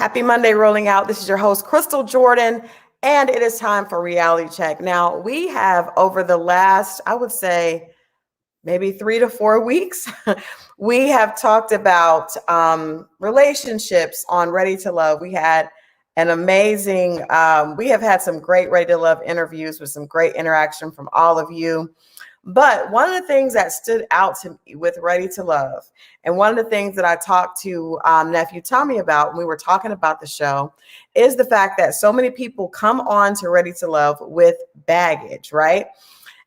Happy Monday rolling out. This is your host, Christal Jordan, and it is time for Reality Check. Now, we have over the last, I would say, maybe 3 to 4 weeks, we have talked about relationships on Ready to Love. We had an amazing, we have had some great Ready to Love interviews with some great interaction from all of you. But one of the things that stood out to me with Ready to Love, and one of the things that I talked to nephew Tommy about when we were talking about the show, is the fact that so many people come on to Ready to Love with baggage, right?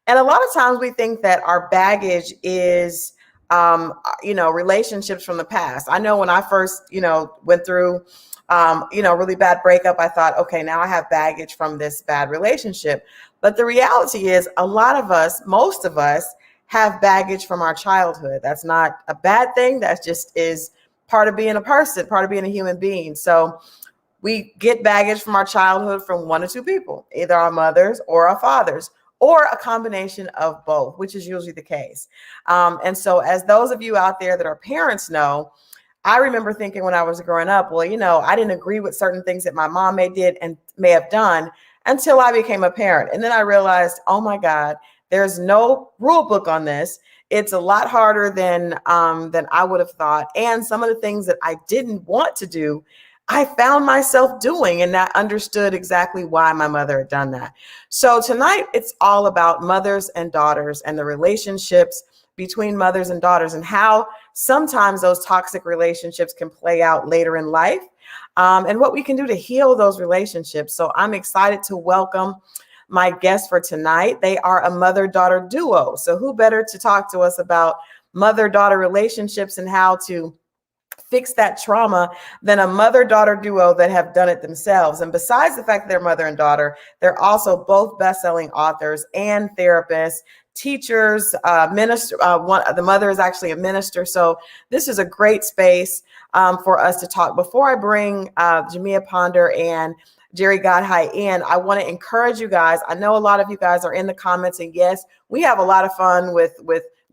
And a lot of times we think that our baggage is, relationships from the past. I know when I first, went through, really bad breakup, I thought, okay, now I have baggage from this bad relationship. But the reality is a lot of us, most of us, have baggage from our childhood. That's not a bad thing. That just is part of being a person, part of being a human being. So we get baggage from our childhood from one or two people, either our mothers or our fathers, or a combination of both, which is usually the case. And so as those of you out there that are parents know, I remember thinking when I was growing up, well, I didn't agree with certain things that my mom may have done until I became a parent. And then I realized, oh my God, there's no rule book on this. It's a lot harder than I would have thought. And some of the things that I didn't want to do, I found myself doing, and I understood exactly why my mother had done that. So tonight, it's all about mothers and daughters and the relationships between mothers and daughters and how sometimes those toxic relationships can play out later in life, and what we can do to heal those relationships. So I'm excited to welcome my guests for tonight. They are a mother-daughter duo. So who better to talk to us about mother-daughter relationships and how to fix that trauma than a mother-daughter duo that have done it themselves. And besides the fact that they're mother and daughter, they're also both best-selling authors and therapists, teachers, minister. The mother is actually a minister. So this is a great space for us to talk. Before I bring Jemia Ponder and Jeri Godhigh in, I want to encourage you guys. I know a lot of you guys are in the comments, and yes, we have a lot of fun with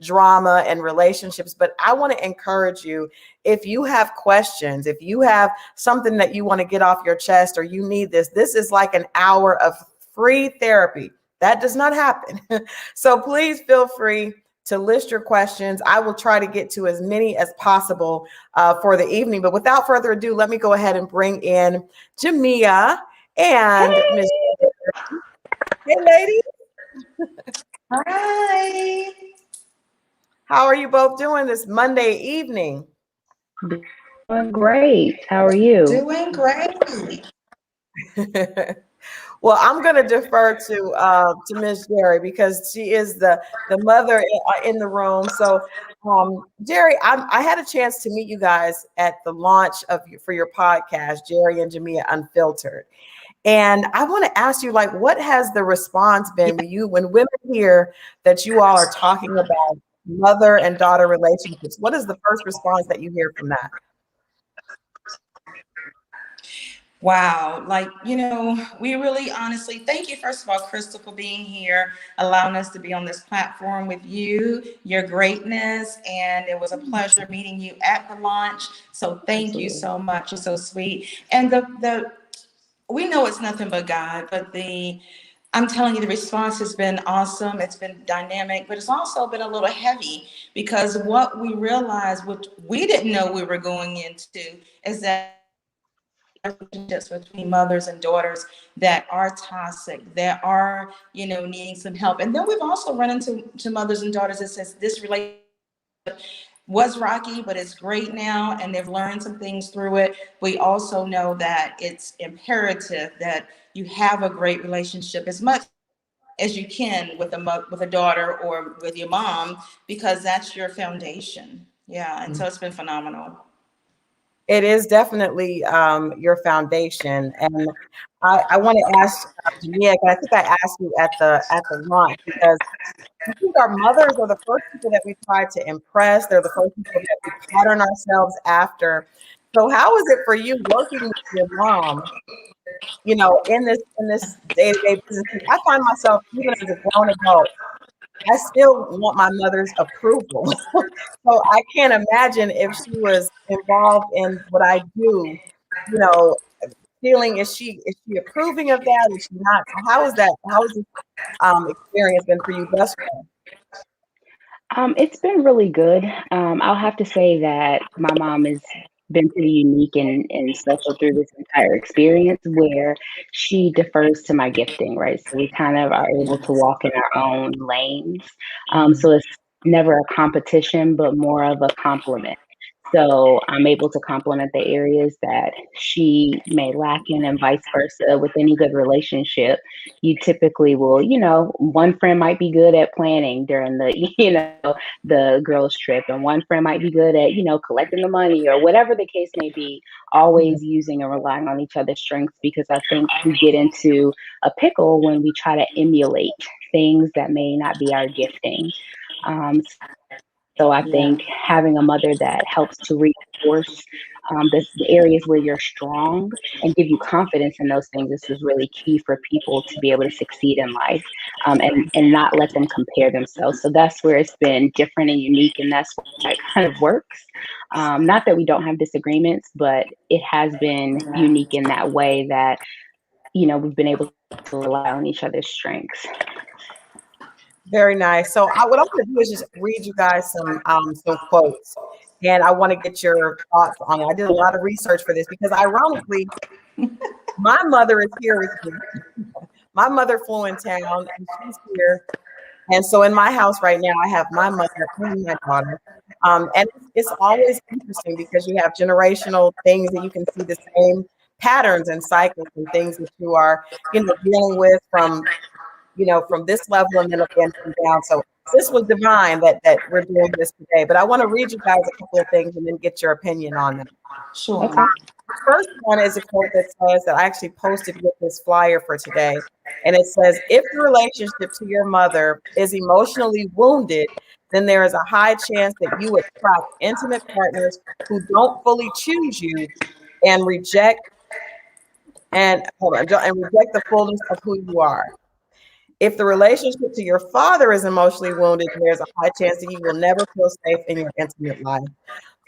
drama and relationships, but I want to encourage you, if you have questions, if you have something that you want to get off your chest, or you need this is like an hour of free therapy. That does not happen. So please feel free to list your questions. I will try to get to as many as possible for the evening. But without further ado, let me go ahead and bring in Jemia and Miss. Hey, ladies. Hi. How are you both doing this Monday evening? Doing great. How are you? Doing great. Well, I'm going to defer to Miss Jeri because she is the mother in the room. So, Jeri, I had a chance to meet you guys at the launch for your podcast, Jeri and Jemia Unfiltered. And I want to ask you, what has the response been when women hear that you all are talking about mother and daughter relationships? What is the first response that you hear from that? Wow. We really honestly thank you, first of all, Christal, for being here, allowing us to be on this platform with you, your greatness. And it was a pleasure meeting you at the launch. So thank you so much. You're so sweet. And we know it's nothing but God, but I'm telling you, the response has been awesome. It's been dynamic, but it's also been a little heavy, because what we realized, which we didn't know we were going into, is that relationships between mothers and daughters that are toxic, that are, needing some help. And then we've also run into mothers and daughters that says this relationship was rocky, but it's great now, and they've learned some things through it. We also know that it's imperative that you have a great relationship as much as you can with a daughter or with your mom, because that's your foundation. Yeah, and so it's been phenomenal. It is definitely your foundation, and I want to ask Jemia, because I think I asked you at the launch, because I think our mothers are the first people that we try to impress. They're the first people that we pattern ourselves after. So, how is it for you working with your mom? In this day-to-day business, I find myself, even as a grown adult, I still want my mother's approval. So I can't imagine if she was involved in what I do, you know, feeling? Is she approving of that? Is she not? How is that? How has this experience been for you thus far? It's been really good. I'll have to say that my mom has been pretty unique and special through this entire experience where she defers to my gifting, right? So we kind of are able to walk in our own lanes. So it's never a competition, but more of a compliment. So I'm able to compliment the areas that she may lack in, and vice versa. With any good relationship, you typically will, one friend might be good at planning during the, the girls' trip, and one friend might be good at, collecting the money or whatever the case may be, always using and relying on each other's strengths, because I think we get into a pickle when we try to emulate things that may not be our gifting. So I Yeah. think having a mother that helps to reinforce the areas where you're strong and give you confidence in those things, this is really key for people to be able to succeed in life, and not let them compare themselves. So that's where it's been different and unique, and that's why it kind of works. Not that we don't have disagreements, but it has been unique in that way that, we've been able to rely on each other's strengths. Very nice. So what I'm going to do is just read you guys some quotes, and I want to get your thoughts on it. I did a lot of research for this because, ironically, my mother is here with me. My mother flew in town, and she's here. And so in my house right now, I have my mother and my daughter. And it's always interesting because you have generational things that you can see the same patterns and cycles and things that you are, dealing with from this level and then again from down. So this was divine that we're doing this today. But I want to read you guys a couple of things and then get your opinion on them. Sure. Okay. The first one is a quote that says that I actually posted with this flyer for today. And it says, if the relationship to your mother is emotionally wounded, then there is a high chance that you attract intimate partners who don't fully choose you and reject and reject the fullness of who you are. If the relationship to your father is emotionally wounded, there's a high chance that you will never feel safe in your intimate life.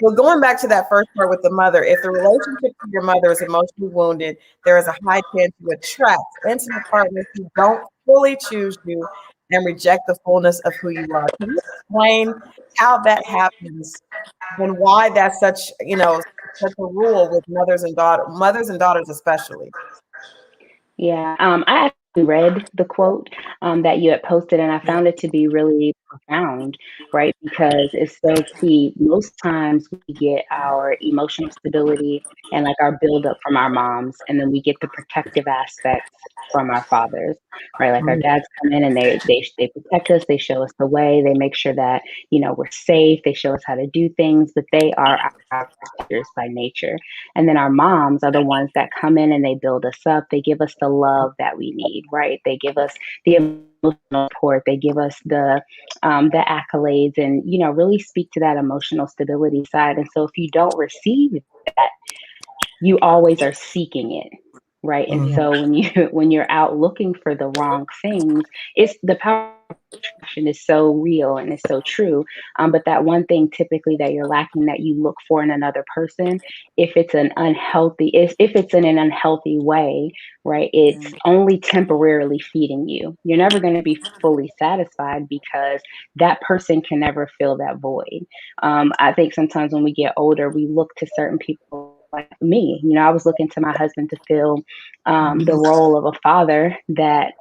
So going back to that first part with the mother, if the relationship to your mother is emotionally wounded, there is a high chance you attract intimate partners who don't fully choose you and reject the fullness of who you are. Can you explain how that happens and why that's such a rule with mothers and daughters especially? Yeah, I actually read the quote that you had posted, and I found it to be really profound, right? Because it's so key. Most times we get our emotional stability and like our buildup from our moms, and then we get the protective aspects from our fathers, right? Like our Mhm. dads come in and they protect us, they show us the way, they make sure that we're safe, they show us how to do things, but they are our protectors by nature. And then our moms are the ones that come in and they build us up. They give us the love that we need, right? They give us the emotional support. They give us the accolades, and really speak to that emotional stability side. And so if you don't receive that, you always are seeking it, right? And Mhm. so when you when you're out looking for the wrong things, it's the power of attraction is so real and it's so true. But that one thing typically that you're lacking that you look for in another person, if it's in an unhealthy way, right? It's only temporarily feeding you. You're never going to be fully satisfied because that person can never fill that void. I think sometimes when we get older, we look to certain people like me. I was looking to my husband to fill the role of a father that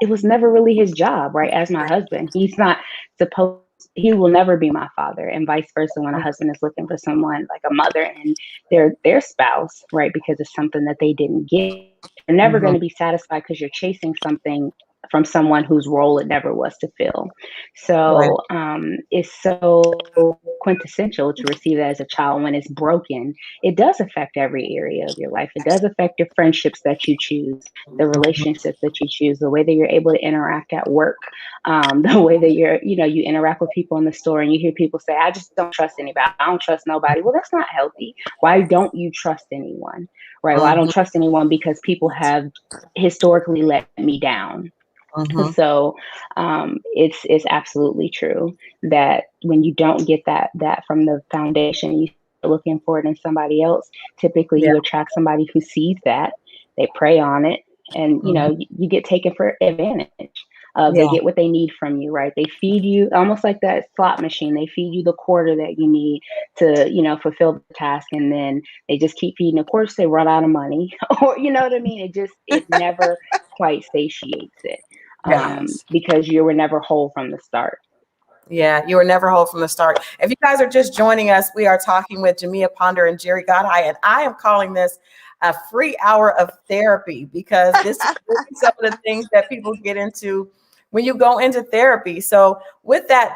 it was never really his job, right? As my husband, supposed he will never be my father, and vice versa. When a husband is looking for someone like a mother and their spouse, right? Because it's something that they didn't get, you're never going Mhm. to be satisfied because you're chasing something from someone whose role it never was to fill. Right. So it's so quintessential to receive that as a child. When it's broken, it does affect every area of your life. It does affect your friendships that you choose, the relationships that you choose, the way that you're able to interact at work, the way that you interact with people in the store, and you hear people say, I just don't trust anybody. I don't trust nobody. Well, that's not healthy. Why don't you trust anyone? Right. Well, I don't Mhm. trust anyone because people have historically let me down. Mhm. So it's absolutely true that when you don't get that from the foundation, you looking for it in somebody else, typically Yeah. you attract somebody who sees that, they prey on it, and Mhm. you get taken for advantage. They Yeah. get what they need from you, right? They feed you almost like that slot machine. They feed you the quarter that you need to, fulfill the task, and then they just keep feeding the quarter. So they run out of money, or you know what I mean. It never quite satiates it, Yes. because you were never whole from the start. Yeah, you were never whole from the start. If you guys are just joining us, we are talking with Jemia Ponder and Jeri Godhigh, and I am calling this a free hour of therapy because this is really some of the things that people get into when you go into therapy. So that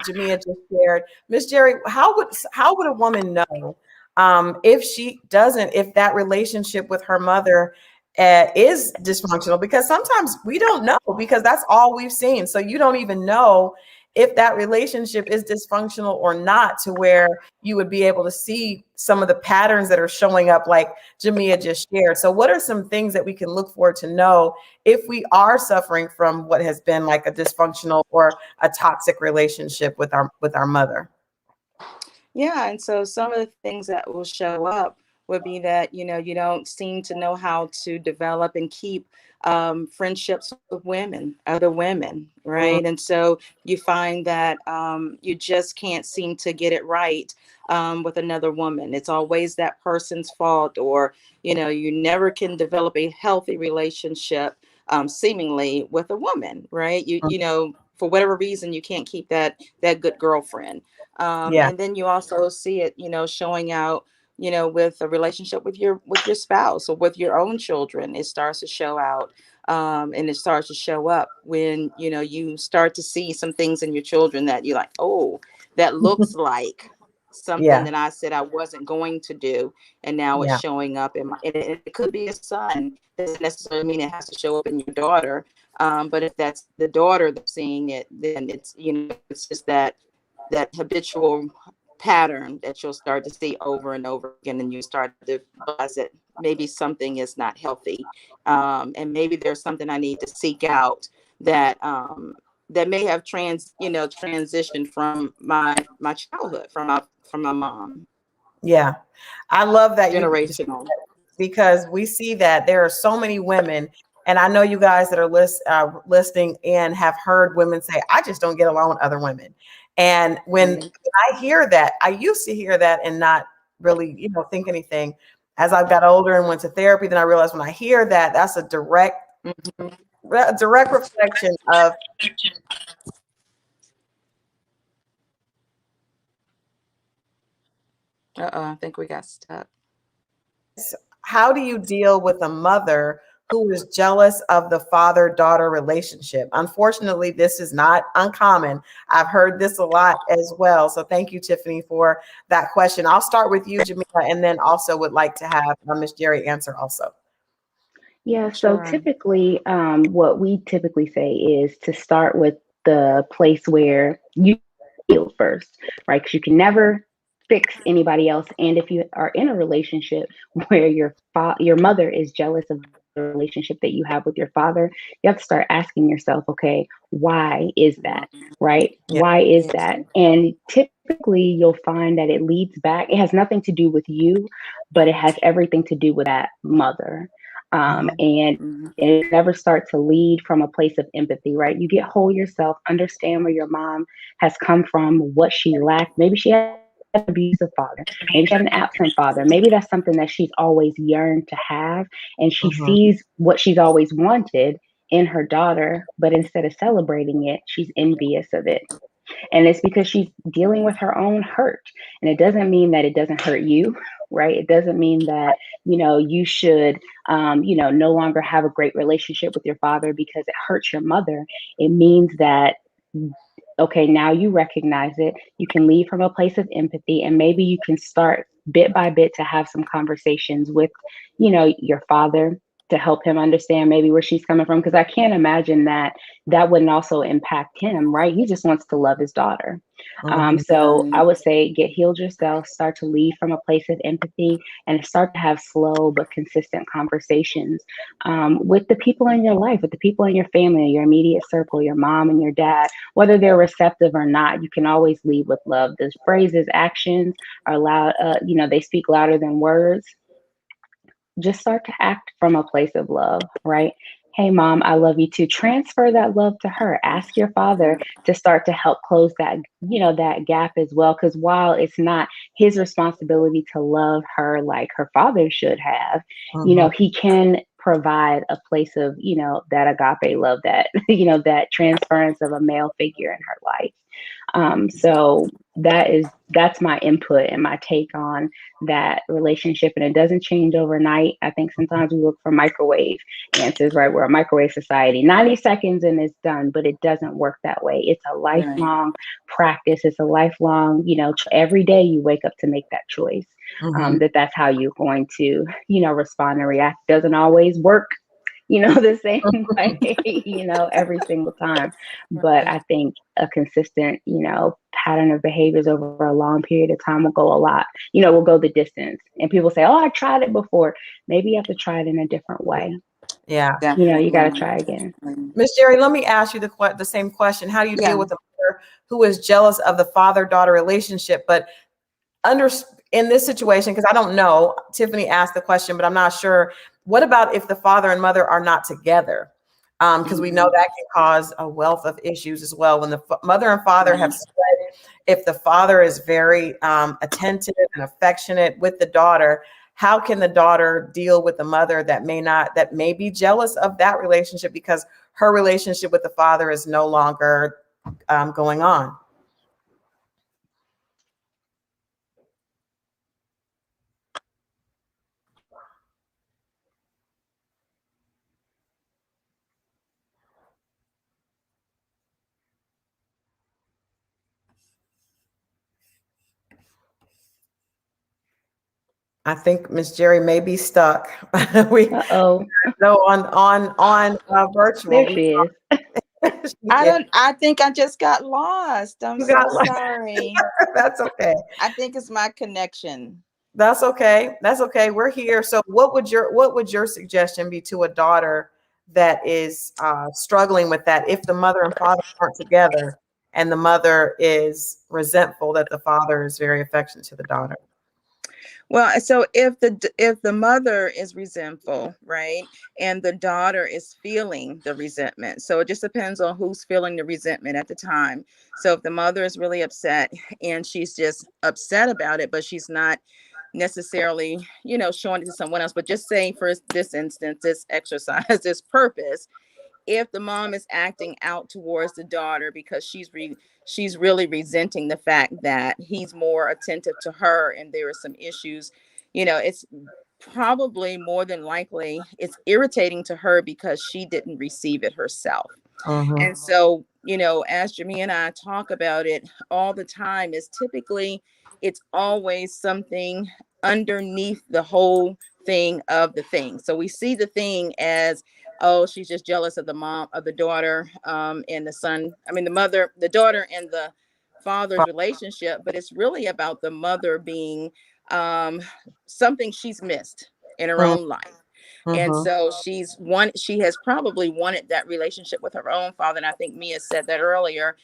Jemia just shared, Miss Jeri, how would a woman know if that relationship with her mother is dysfunctional, because sometimes we don't know because that's all we've seen. So you don't even know if that relationship is dysfunctional or not, to where you would be able to see some of the patterns that are showing up like Jemia just shared. So what are some things that we can look for to know if we are suffering from what has been like a dysfunctional or a toxic relationship with our mother? Yeah, and so some of the things that will show up would be that you don't seem to know how to develop and keep friendships with women, other women, Mm, right? And so you find that you just can't seem to get it right with another woman. It's always that person's fault, or you never can develop a healthy relationship seemingly with a woman, right? mm, For whatever reason you can't keep that good girlfriend. yeah. And then you also see it, showing out, with a relationship with your spouse or with your own children. It starts to show out, and it starts to show up when you start to see some things in your children that you're like, oh, that looks like something Yeah. that I said I wasn't going to do, and now it's Yeah. showing up in my. And it could be a son. Doesn't necessarily mean it has to show up in your daughter. But if that's the daughter that's seeing it, then it's just that habitual pattern that you'll start to see over and over again, and you start to realize that maybe something is not healthy, and maybe there's something I need to seek out that that may have transitioned from my childhood, from my mom, Yeah. I love that you, generational. because we see that there are so many women, and I know you guys that are listening and have heard women say, I just don't get along with other women. And when Right. I hear that, I used to hear that and not really, think anything. As I got older and went to therapy, then I realized when I hear that, that's a Mhm. direct reflection of I think we got stuck. how do you deal with a mother who is jealous of the father-daughter relationship? Unfortunately, this is not uncommon. I've heard this a lot as well. So thank you, Tiffany, for that question. I'll start with you, Jamila, and then also would like to have Miss Jeri answer also. Yeah, so Sure. typically, what we typically say is to start with the place where you heal first, right? Because you can never fix anybody else. And if you are in a relationship where your mother is jealous of the relationship that you have with your father, you have to start asking yourself, okay, why is that, right? Yeah. Why is Yeah. that? And typically, you'll find that it leads back. It has nothing to do with you, but it has everything to do with that mother. Mhm. And Mhm. it never start to lead from a place of empathy, right? You get whole yourself, understand where your mom has come from, what she lacked. Maybe she had an abusive father. Maybe she had an absent father. Maybe that's something that she's always yearned to have. And she Mhm. sees what she's always wanted in her daughter, but instead of celebrating it, she's envious of it. And it's because she's dealing with her own hurt. And it doesn't mean that it doesn't hurt you, right? It doesn't mean that, you should, no longer have a great relationship with your father because it hurts your mother. It means that, okay, now you recognize it. You can leave from a place of empathy, and maybe you can start bit by bit to have some conversations with, your father, to help him understand maybe where she's coming from. Because I can't imagine that that wouldn't also impact him, right? He just wants to love his daughter. So I Right. would say get healed yourself, start to lead from a place of empathy, and start to have slow but consistent conversations with the people in your life, with the people in your family, your immediate circle, your mom and your dad, whether they're receptive or not. You can always lead with love. The phrases, actions are loud, they speak louder than words. Just start to act from a place of love, right? Hey, mom, I love you too. Transfer that love to her. Ask your father to start to help close that, that gap as well. Because while it's not his responsibility to love her like her father should have, Mhm. he can provide a place of, that agape love, that, that transference of a male figure in her life. So that's my input and my take on that relationship, and it doesn't change overnight. I think sometimes we look for microwave answers, right? We're a microwave society, 90 seconds and it's done, but it doesn't work that way. It's a Right. lifelong practice. It's a lifelong, every day you wake up to make that choice. Mhm. That's how you're going to, respond and react. Doesn't always work, the same way, every single time. But Right. I think a consistent, pattern of behaviors over a long period of time will go a lot, will go the distance. And people say, oh, I tried it before. Maybe you have to try it in a different way. Yeah. You got to Definitely. try again. Definitely. Miss Jeri, let me ask you the same question. How do you deal Yeah. with a mother who is jealous of the father-daughter relationship, but under in this situation, because I don't know, Tiffany asked the question, but I'm not sure. What about if the father and mother are not together? Because we know Mhm. that can cause a wealth of issues as well. When the mother and father have Right. split, if the father is very attentive and affectionate with the daughter, how can the daughter deal with the mother that may be jealous of that relationship because her relationship with the father is no longer going on? I think Miss Jeri may be stuck. We Uh-oh, know on virtual. there she is. She is. I think I just got lost. I'm You got so sorry. that's okay. I think it's my connection. That's okay. That's okay. We're here. So what would your suggestion be to a daughter that is struggling with that if the mother and father aren't together and the mother is resentful that the father is very affectionate to the daughter? Well, so if the mother is resentful, right, and the daughter is feeling the resentment, so it just depends on who's feeling the resentment at the time. So if the mother is really upset and she's just upset about it, but she's not necessarily, showing it to someone else, but just saying for this instance, this exercise, this purpose, if the mom is acting out towards the daughter because she's really resenting the fact that he's more attentive to her and there are some issues, it's probably more than likely it's irritating to her because she didn't receive it herself. Mm-hmm. And so, as Jamie and I talk about it all the time, is typically it's always something underneath the whole thing of the thing. So we see the thing as, oh, she's just jealous of the mom, of the daughter, and the son. I mean, the daughter and the father's relationship, but it's really about the mother being um, something she's missed in her own life. And Mm-hmm. so she has probably wanted that relationship with her own father. And I think Mia said that earlier,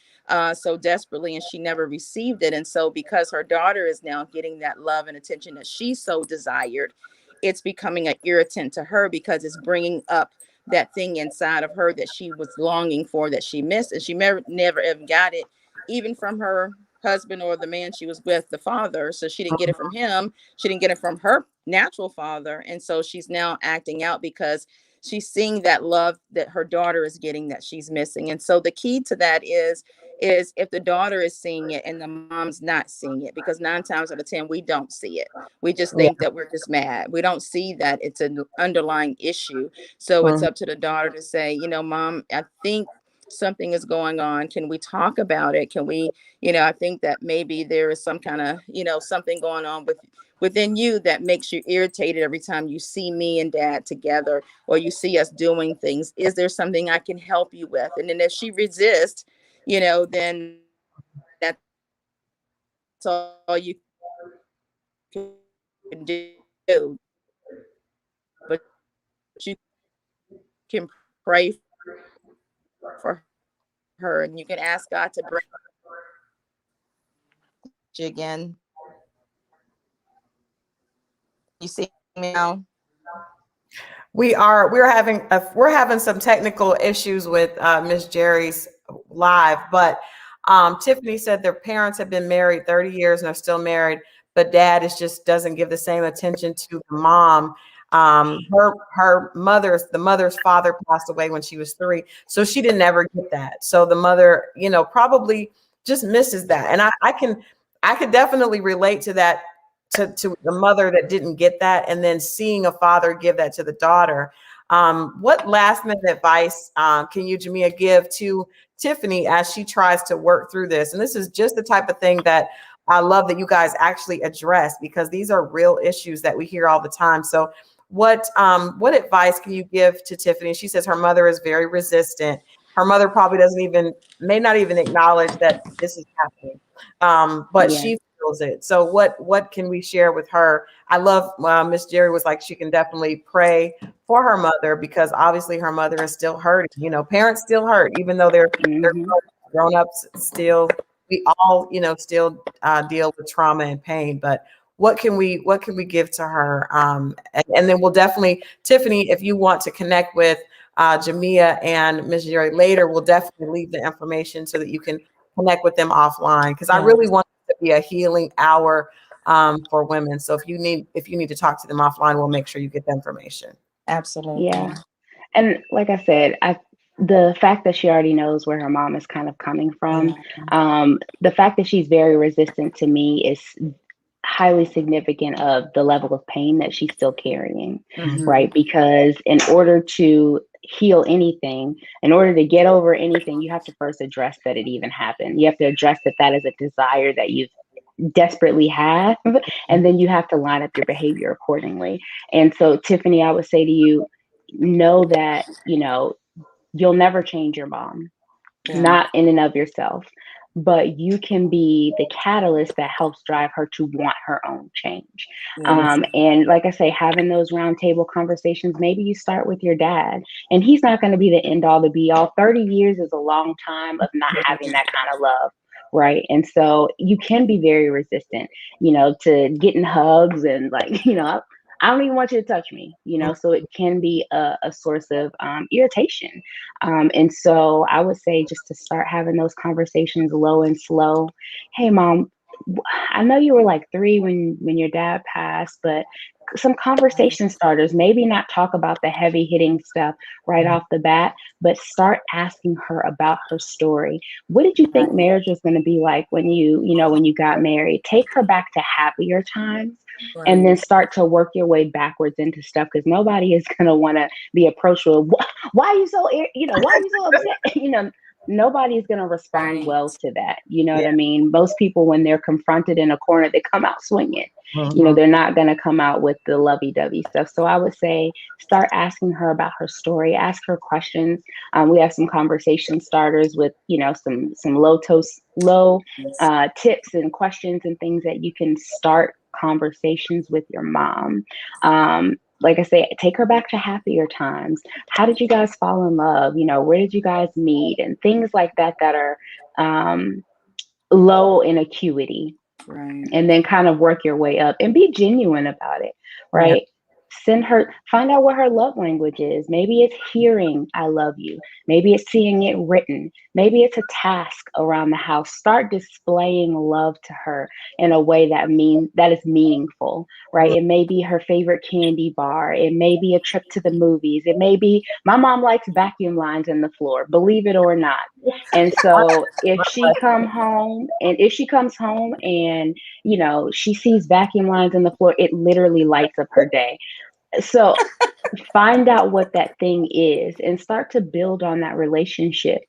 so desperately, and she never received it. And so because her daughter is now getting that love and attention that she so desired, it's becoming an irritant to her because it's bringing up that thing inside of her that she was longing for, that she missed. And she never even got it, even from her husband or the man she was with, the father. So she didn't get it from him. She didn't get it from her natural father. And so she's now acting out because she's seeing that love that her daughter is getting that she's missing. And so the key to that is if the daughter is seeing it and the mom's not seeing it, because 9 times out of 10 we don't see it. We just Yeah. think that we're just mad. We don't see that it's an underlying issue. So it's Mhm. up to the daughter to say, mom, I think something is going on. Can we talk about it? Can we, I think that maybe there is some kind of, something going on within you that makes you irritated every time you see me and dad together, or you see us doing things? Is there something I can help you with? And then if she resists, then that's all you can do. But you can pray for her, and you can ask God to bring again. You see me now? We're having some technical issues with Miss Jeri's live, but Tiffany said their parents have been married 30 years and are still married, but dad is just doesn't give the same attention to the mom. The mother's father passed away when she was 3, so she didn't ever get that. So the mother, probably just misses that, and I could definitely relate to that, to the mother that didn't get that, and then seeing a father give that to the daughter. What last minute advice can you, Jemia, give to Tiffany as she tries to work through this? And this is just the type of thing that I love that you guys actually address, because these are real issues that we hear all the time. So what advice can you give to Tiffany? She says her mother is very resistant. Her mother probably may not even acknowledge that this is happening, but Yeah. she feels it. So what can we share with her? I love Miss Jeri was like, she can definitely pray for her mother, because obviously her mother is still hurting. Parents still hurt, even though they're Mm-hmm. grown ups still. We all still deal with trauma and pain. But what can we give to her? And then we'll definitely, Tiffany, if you want to connect with Jemia and Ms. Jeri later, we'll definitely leave the information so that you can connect with them offline, because I really want it to be a healing hour for women. So if you need to talk to them offline, we'll make sure you get the information. Absolutely. Yeah. And like I said, the fact that she already knows where her mom is kind of coming from, the fact that she's very resistant to me is highly significant of the level of pain that she's still carrying, right? Because in order to heal anything, in order to get over anything, you have to first address that it even happened. You have to address that is a desire that you desperately have, and then you have to line up your behavior accordingly. And so, Tiffany, I would say to you, know that, you'll never change your mom, not in and of yourself, but you can be the catalyst that helps drive her to want her own change. And like I say, having those roundtable conversations, maybe you start with your dad, and he's not going to be the end all, the be all. 30 years is a long time of not having that kind of love. Right. And so you can be very resistant, to getting hugs and like, I don't even want you to touch me, so it can be a source of irritation. And so I would say just to start having those conversations low and slow. Hey, mom, I know you were like 3 when your dad passed, but some conversation starters, maybe not talk about the heavy hitting stuff right off the bat, but start asking her about her story. What did you think marriage was going to be like when you got married? Take her back to happier times. And then start to work your way backwards into stuff, because nobody is going to want to be approached with, why are you so, why are you so upset? Nobody's going to respond well to that. You know what I mean? Most people, when they're confronted in a corner, they come out swinging. They're not going to come out with the lovey-dovey stuff. So I would say start asking her about her story, ask her questions. We have some conversation starters with, some low tips and questions and things that you can start conversations with your mom. Like I say, take her back to happier times. How did you guys fall in love? Where did you guys meet? And things like that are low in acuity. And then kind of work your way up and be genuine about it, right? Find out what her love language is. Maybe it's hearing "I love you." Maybe it's seeing it written. Maybe it's a task around the house. Start displaying love to her in a way that is meaningful, right? It may be her favorite candy bar. It may be a trip to the movies. It may be, my mom likes vacuum lines in the floor, believe it or not. And so if she comes home and she sees vacuum lines in the floor, it literally lights up her day. So find out what that thing is and start to build on that relationship,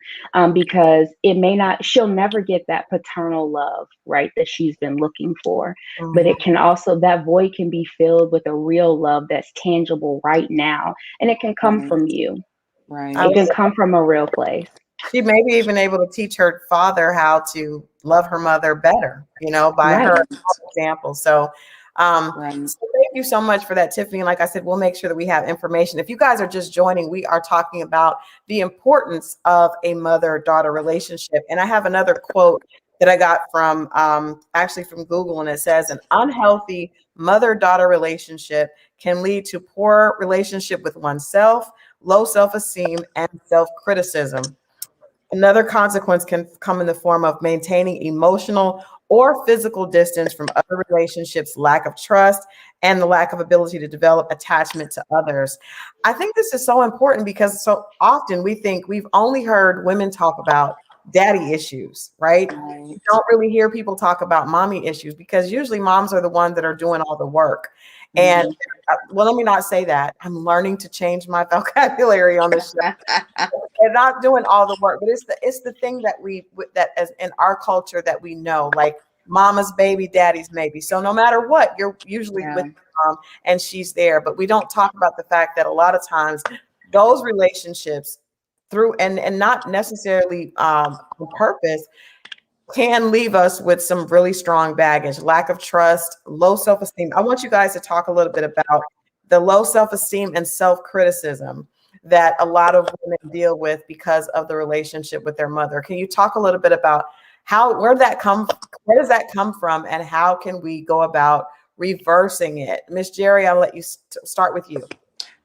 because it may not she'll never get that paternal love, right, that she's been looking for, but Mhm. it can also that void can be filled with a real love that's tangible right now, and it can come Right. from you. I It Right. can love come from a real place. she may be even able to teach her father how to love her mother better, by her Right. example. So Right. thank you so much for that, Tiffany. And like I said, we'll make sure that we have information. If you guys are just joining, we are talking about the importance of a mother-daughter relationship. And I have another quote that I got from actually from Google, and it says, an unhealthy mother-daughter relationship can lead to poor relationship with oneself, low self-esteem, and self-criticism. Another consequence can come in the form of maintaining emotional or physical distance from other relationships, lack of trust, and the lack of ability to develop attachment to others. I think this is so important because so often we think we've only heard women talk about daddy issues, right? You Right. don't really hear people talk about mommy issues because usually moms are the ones that are doing all the work. And Mhm. well, let me not say that. I'm learning to change my vocabulary on this show. They're not doing all the work, but it's the thing that that as in our culture that we know, like mama's baby, daddy's maybe. So no matter what, you're usually with Yeah. your mom and she's there. But we don't talk about the fact that a lot of times those relationships through and not necessarily on purpose can leave us with some really strong baggage, lack of trust, low self-esteem. I want you guys to talk a little bit about the low self-esteem and self-criticism that a lot of women deal with because of the relationship with their mother. Can you talk a little bit about where does that come from, and how can we go about reversing it? Miss Jeri, I'll let you start with you.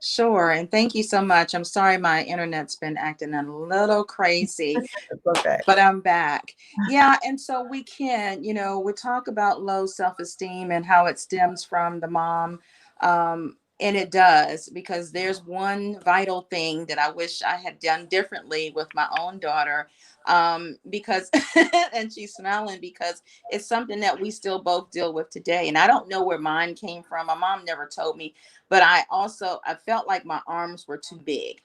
Sure. And thank you so much. I'm sorry my internet's been acting a little crazy, It's okay. but I'm back. Yeah. And so we talk about low self esteem and how it stems from the mom. And it does, because there's one vital thing that I wish I had done differently with my own daughter. Because, and she's smiling because it's something that we still both deal with today. And I don't know where mine came from. My mom never told me, but I felt like my arms were too big,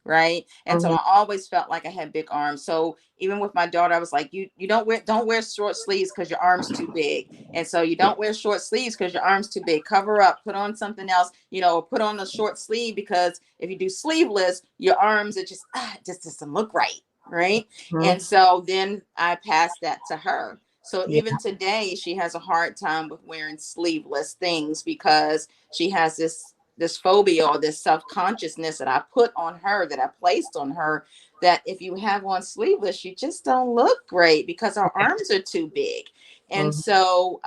right? And so Mhm, I always felt like I had big arms. So even with my daughter, I was like, you don't wear short sleeves because your arms too big. And so you don't wear short sleeves because your arms too big. Cover up, put on something else, or put on a short sleeve, because if you do sleeveless, your arms it just doesn't look right, right? mhm. And so then I passed that to her. So Yeah. even today, she has a hard time with wearing sleeveless things because she has this phobia or this self-consciousness that I put on her, that I placed on her, that if you have on sleeveless, you just don't look great because our arms are too big. And Mhm, so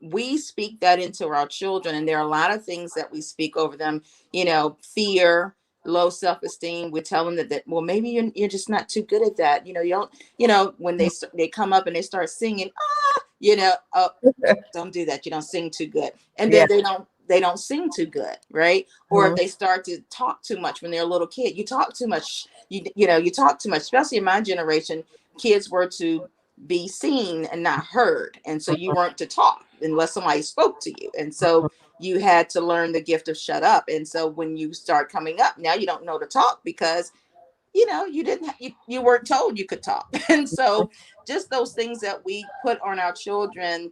we speak that into our children, and there are a lot of things that we speak over them, fear, low self-esteem. We tell them that well, maybe you're just not too good at that. You don't, when they come up and they start singing, oh, don't do that, you don't sing too good. And yeah. then they don't sing too good, right? Or if Mhm, they start to talk too much when they're a little kid, you talk too much, you talk too much, especially in my generation. Kids were to be seen and not heard, and so you weren't to talk unless somebody spoke to you, and so you had to learn the gift of shut up. And so when you start coming up, now you don't know to talk because you didn't you weren't told you could talk. And so just those things that we put on our children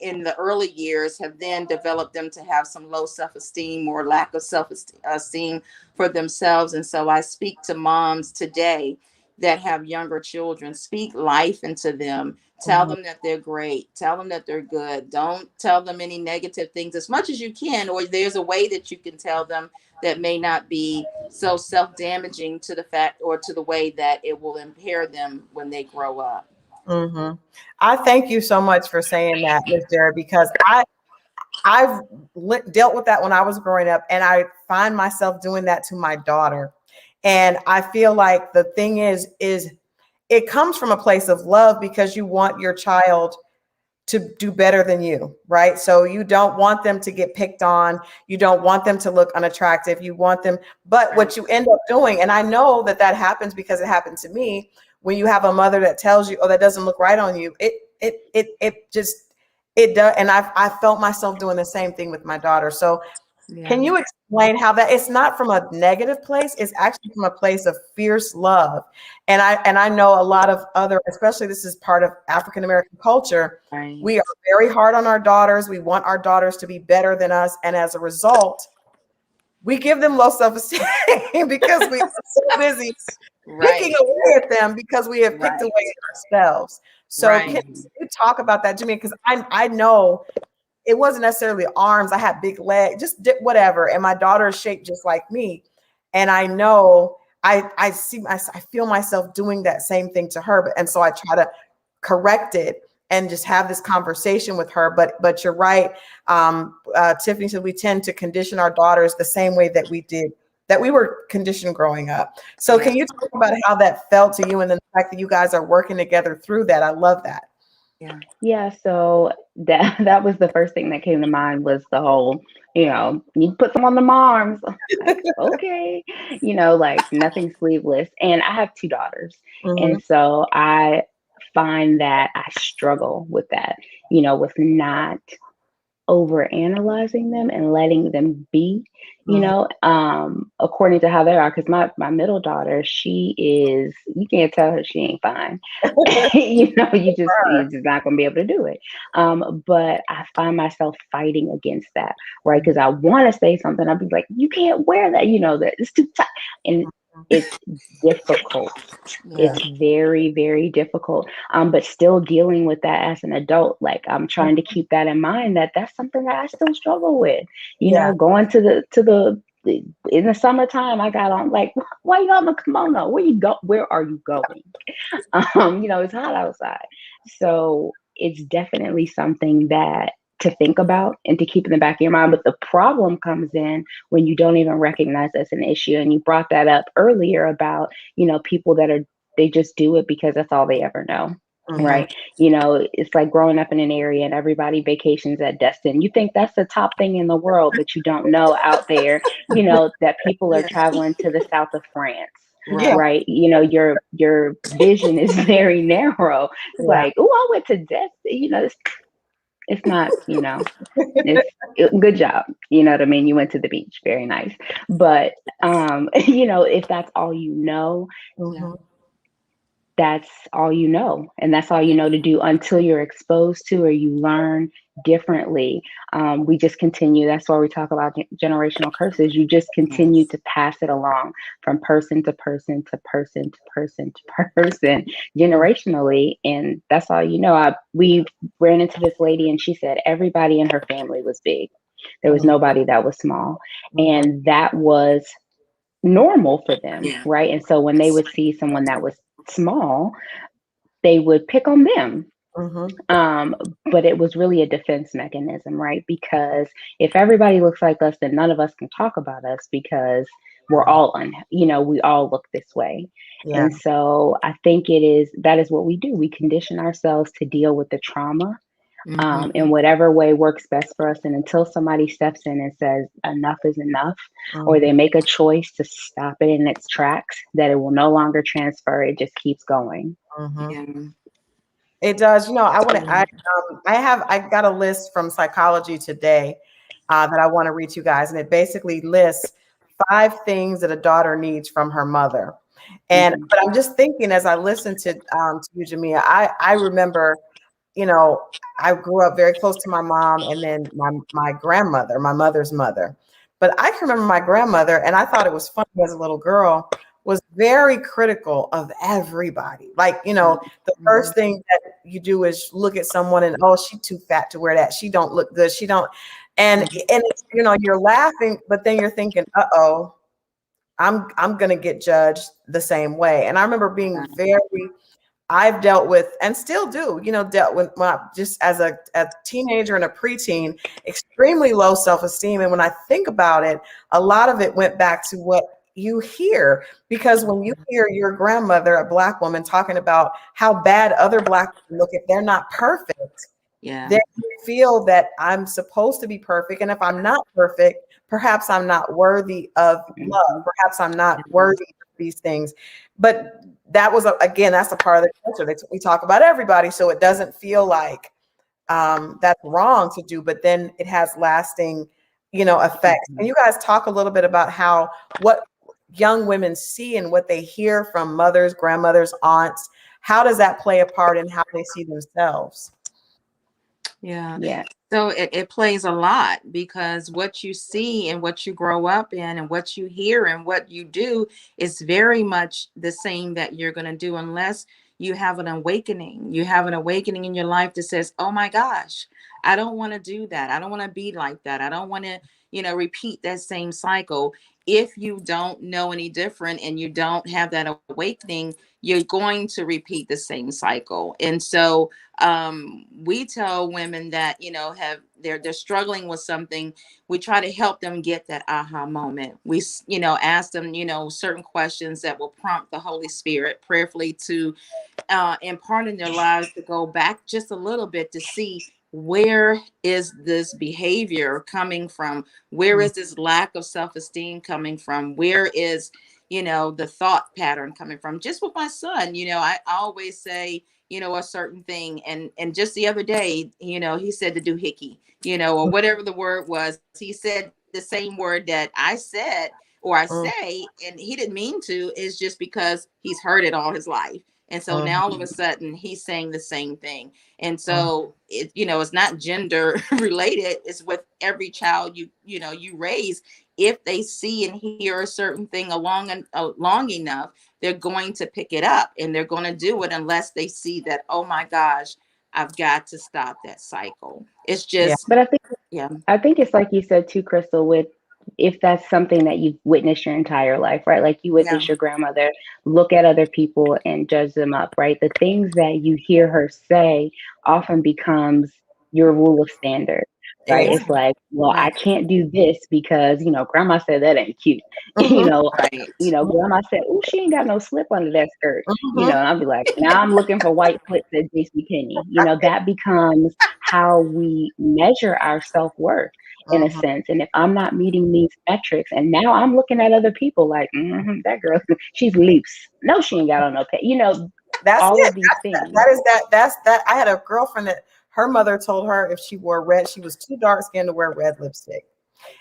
in the early years have then developed them to have some low self-esteem or lack of self-esteem for themselves. And so I speak to moms today that have younger children. Speak life into them. Tell mhm, them that they're great. Tell them that they're good. Don't tell them any negative things as much as you can, or there's a way that you can tell them that may not be so self-damaging to the fact or to the way that it will impair them when they grow up. mhm. I thank you so much for saying that, Miss Jeri, because I've dealt with that when I was growing up, and I find myself doing that to my daughter. And I feel like the thing is it comes from a place of love because you want your child to do better than you, right? So you don't want them to get picked on. You don't want them to look unattractive. You want them, but Right. what you end up doing, and I know that that happens because it happened to me, when you have a mother that tells you, "Oh, that doesn't look right on you," it just it does, and I felt myself doing the same thing with my daughter. So Can you explain how that it's not from a negative place, it's actually from a place of fierce love? And I know a lot of other, especially this is part of African American culture. Right. We are very hard on our daughters. We want our daughters to be better than us. And as a result, we give them low self-esteem because we are so busy picking away at them because we have picked away at ourselves. So can you talk about that, Jimmy? Because I know it wasn't necessarily arms. I had big legs, just whatever. And my daughter is shaped just like me. And I know I feel myself doing that same thing to her. And so I try to correct it and just have this conversation with her. But you're right. Tiffany said we tend to condition our daughters the same way that we were conditioned growing up. So can you talk about how that felt to you and the fact that you guys are working together through that? I love that. Yeah, so that was the first thing that came to mind was the whole, you put them on the moms. Like, okay, like nothing sleeveless. And I have 2 daughters. Mm-hmm. And so I find that I struggle with that, with not over analyzing them and letting them be, according to how they are. Because my middle daughter, you can't tell her she ain't fine. You're just not gonna be able to do it. But I find myself fighting against that, right? Because I want to say something. I'll be like, you can't wear that, that it's too tight. And it's difficult. It's very, very difficult. But still dealing with that as an adult, like I'm trying to keep that in mind that that's something that I still struggle with. Going to the in the summertime, I got on like, why you got on a kimono? Where are you going? It's hot outside. So it's definitely something that to think about and to keep in the back of your mind. But the problem comes in when you don't even recognize that's an issue. And you brought that up earlier about, people they just do it because that's all they ever know. Mm-hmm. Right. It's like growing up in an area and everybody vacations at Destin. You think that's the top thing in the world, but you don't know out there, that people are traveling to the south of France. Right. Your vision is very narrow. It's like, oh, I went to Destin, it's not, it's good job. You know what I mean? You went to the beach. Very nice. But, if that's all that's all and that's all to do until you're exposed to or you learn differently. We just continue. That's why we talk about generational curses. You just continue to pass it along from person to person to person to person to person generationally, and that's all we ran into this lady and she said everybody in her family was big. There was nobody that was small, and that was normal for them, right? And so when they would see someone that was small, they would pick on them. But it was really a defense mechanism, right? Because if everybody looks like us, then none of us can talk about us because we're all we all look this way. And so I think that is what we do. We condition ourselves to deal with the trauma in whatever way works best for us. And until somebody steps in and says enough is enough, or they make a choice to stop it in its tracks, that it will no longer transfer, it just keeps going. It does. I got a list from Psychology Today that I want to read to you guys. And it basically lists 5 things that a daughter needs from her mother. But I'm just thinking as I listen to you, Jemia, I remember, I grew up very close to my mom and then my grandmother, my mother's mother. But I can remember my grandmother, and I thought it was funny as a little girl, was very critical of everybody. Like, the first thing that you do is look at someone and, oh, she's too fat to wear that. She don't look good. She don't. And it's, you're laughing, but then you're thinking, uh-oh, I'm going to get judged the same way. And I remember being I've dealt with, and still do, dealt with just as a teenager and a preteen, extremely low self-esteem. And when I think about it, a lot of it went back to what you hear, because when you hear your grandmother, a Black woman, talking about how bad other Black women look, if they're not perfect, then you feel that I'm supposed to be perfect. And if I'm not perfect, perhaps I'm not worthy of love. Perhaps I'm not worthy of these things. But that was, again, that's a part of the culture. We talk about everybody, so it doesn't feel like that's wrong to do, but then it has lasting effects. Can you guys talk a little bit about what young women see and what they hear from mothers, grandmothers, aunts? How does that play a part in how they see themselves? Yeah. Yeah. So it plays a lot, because what you see and what you grow up in and what you hear and what you do is very much the same that you're going to do, unless you have an awakening. You have an awakening in your life that says, oh my gosh, I don't want to do that. I don't want to be like that. I don't want to, repeat that same cycle. If you don't know any different and you don't have that awakening, you're going to repeat the same cycle. And so we tell women that they're struggling with something. We try to help them get that aha moment. We ask them certain questions that will prompt the Holy Spirit prayerfully to impart in their lives, to go back just a little bit to see, where is this behavior coming from? Where is this lack of self-esteem coming from? Where is the thought pattern coming from? Just with my son, I always say a certain thing, and just the other day, he said to do hickey, or whatever the word was. He said the same word that I said or I say, and he didn't mean to. Is just because he's heard it all his life. And so now all of a sudden he's saying the same thing. And so it's not gender related. It's with every child you raise. If they see and hear a certain thing long enough, they're going to pick it up, and they're going to do it unless they see that, oh my gosh, I've got to stop that cycle. It's just, But yeah, I think it's like you said too, Christal, with if that's something that you've witnessed your entire life, right? Like you yeah, witnessed your grandmother look at other people and judge them up, right? The things that you hear her say often becomes your rule of standard, right? yeah, It's like, well, I right, can't do this because, grandma said that ain't cute. you Mhm. know, right, grandma said, oh, she ain't got no slip under that skirt. Mhm. And I'll be like, now I'm looking for white slips at JCPenney. That becomes how we measure our self-worth in a Mhm. sense. And if I'm not meeting these metrics, and now I'm looking at other people like, that girl, she's loose. No, she ain't got on no pay. That's All it. of these things. That is that. That's that. I had a girlfriend that her mother told her if she wore red, she was too dark skinned to wear red lipstick.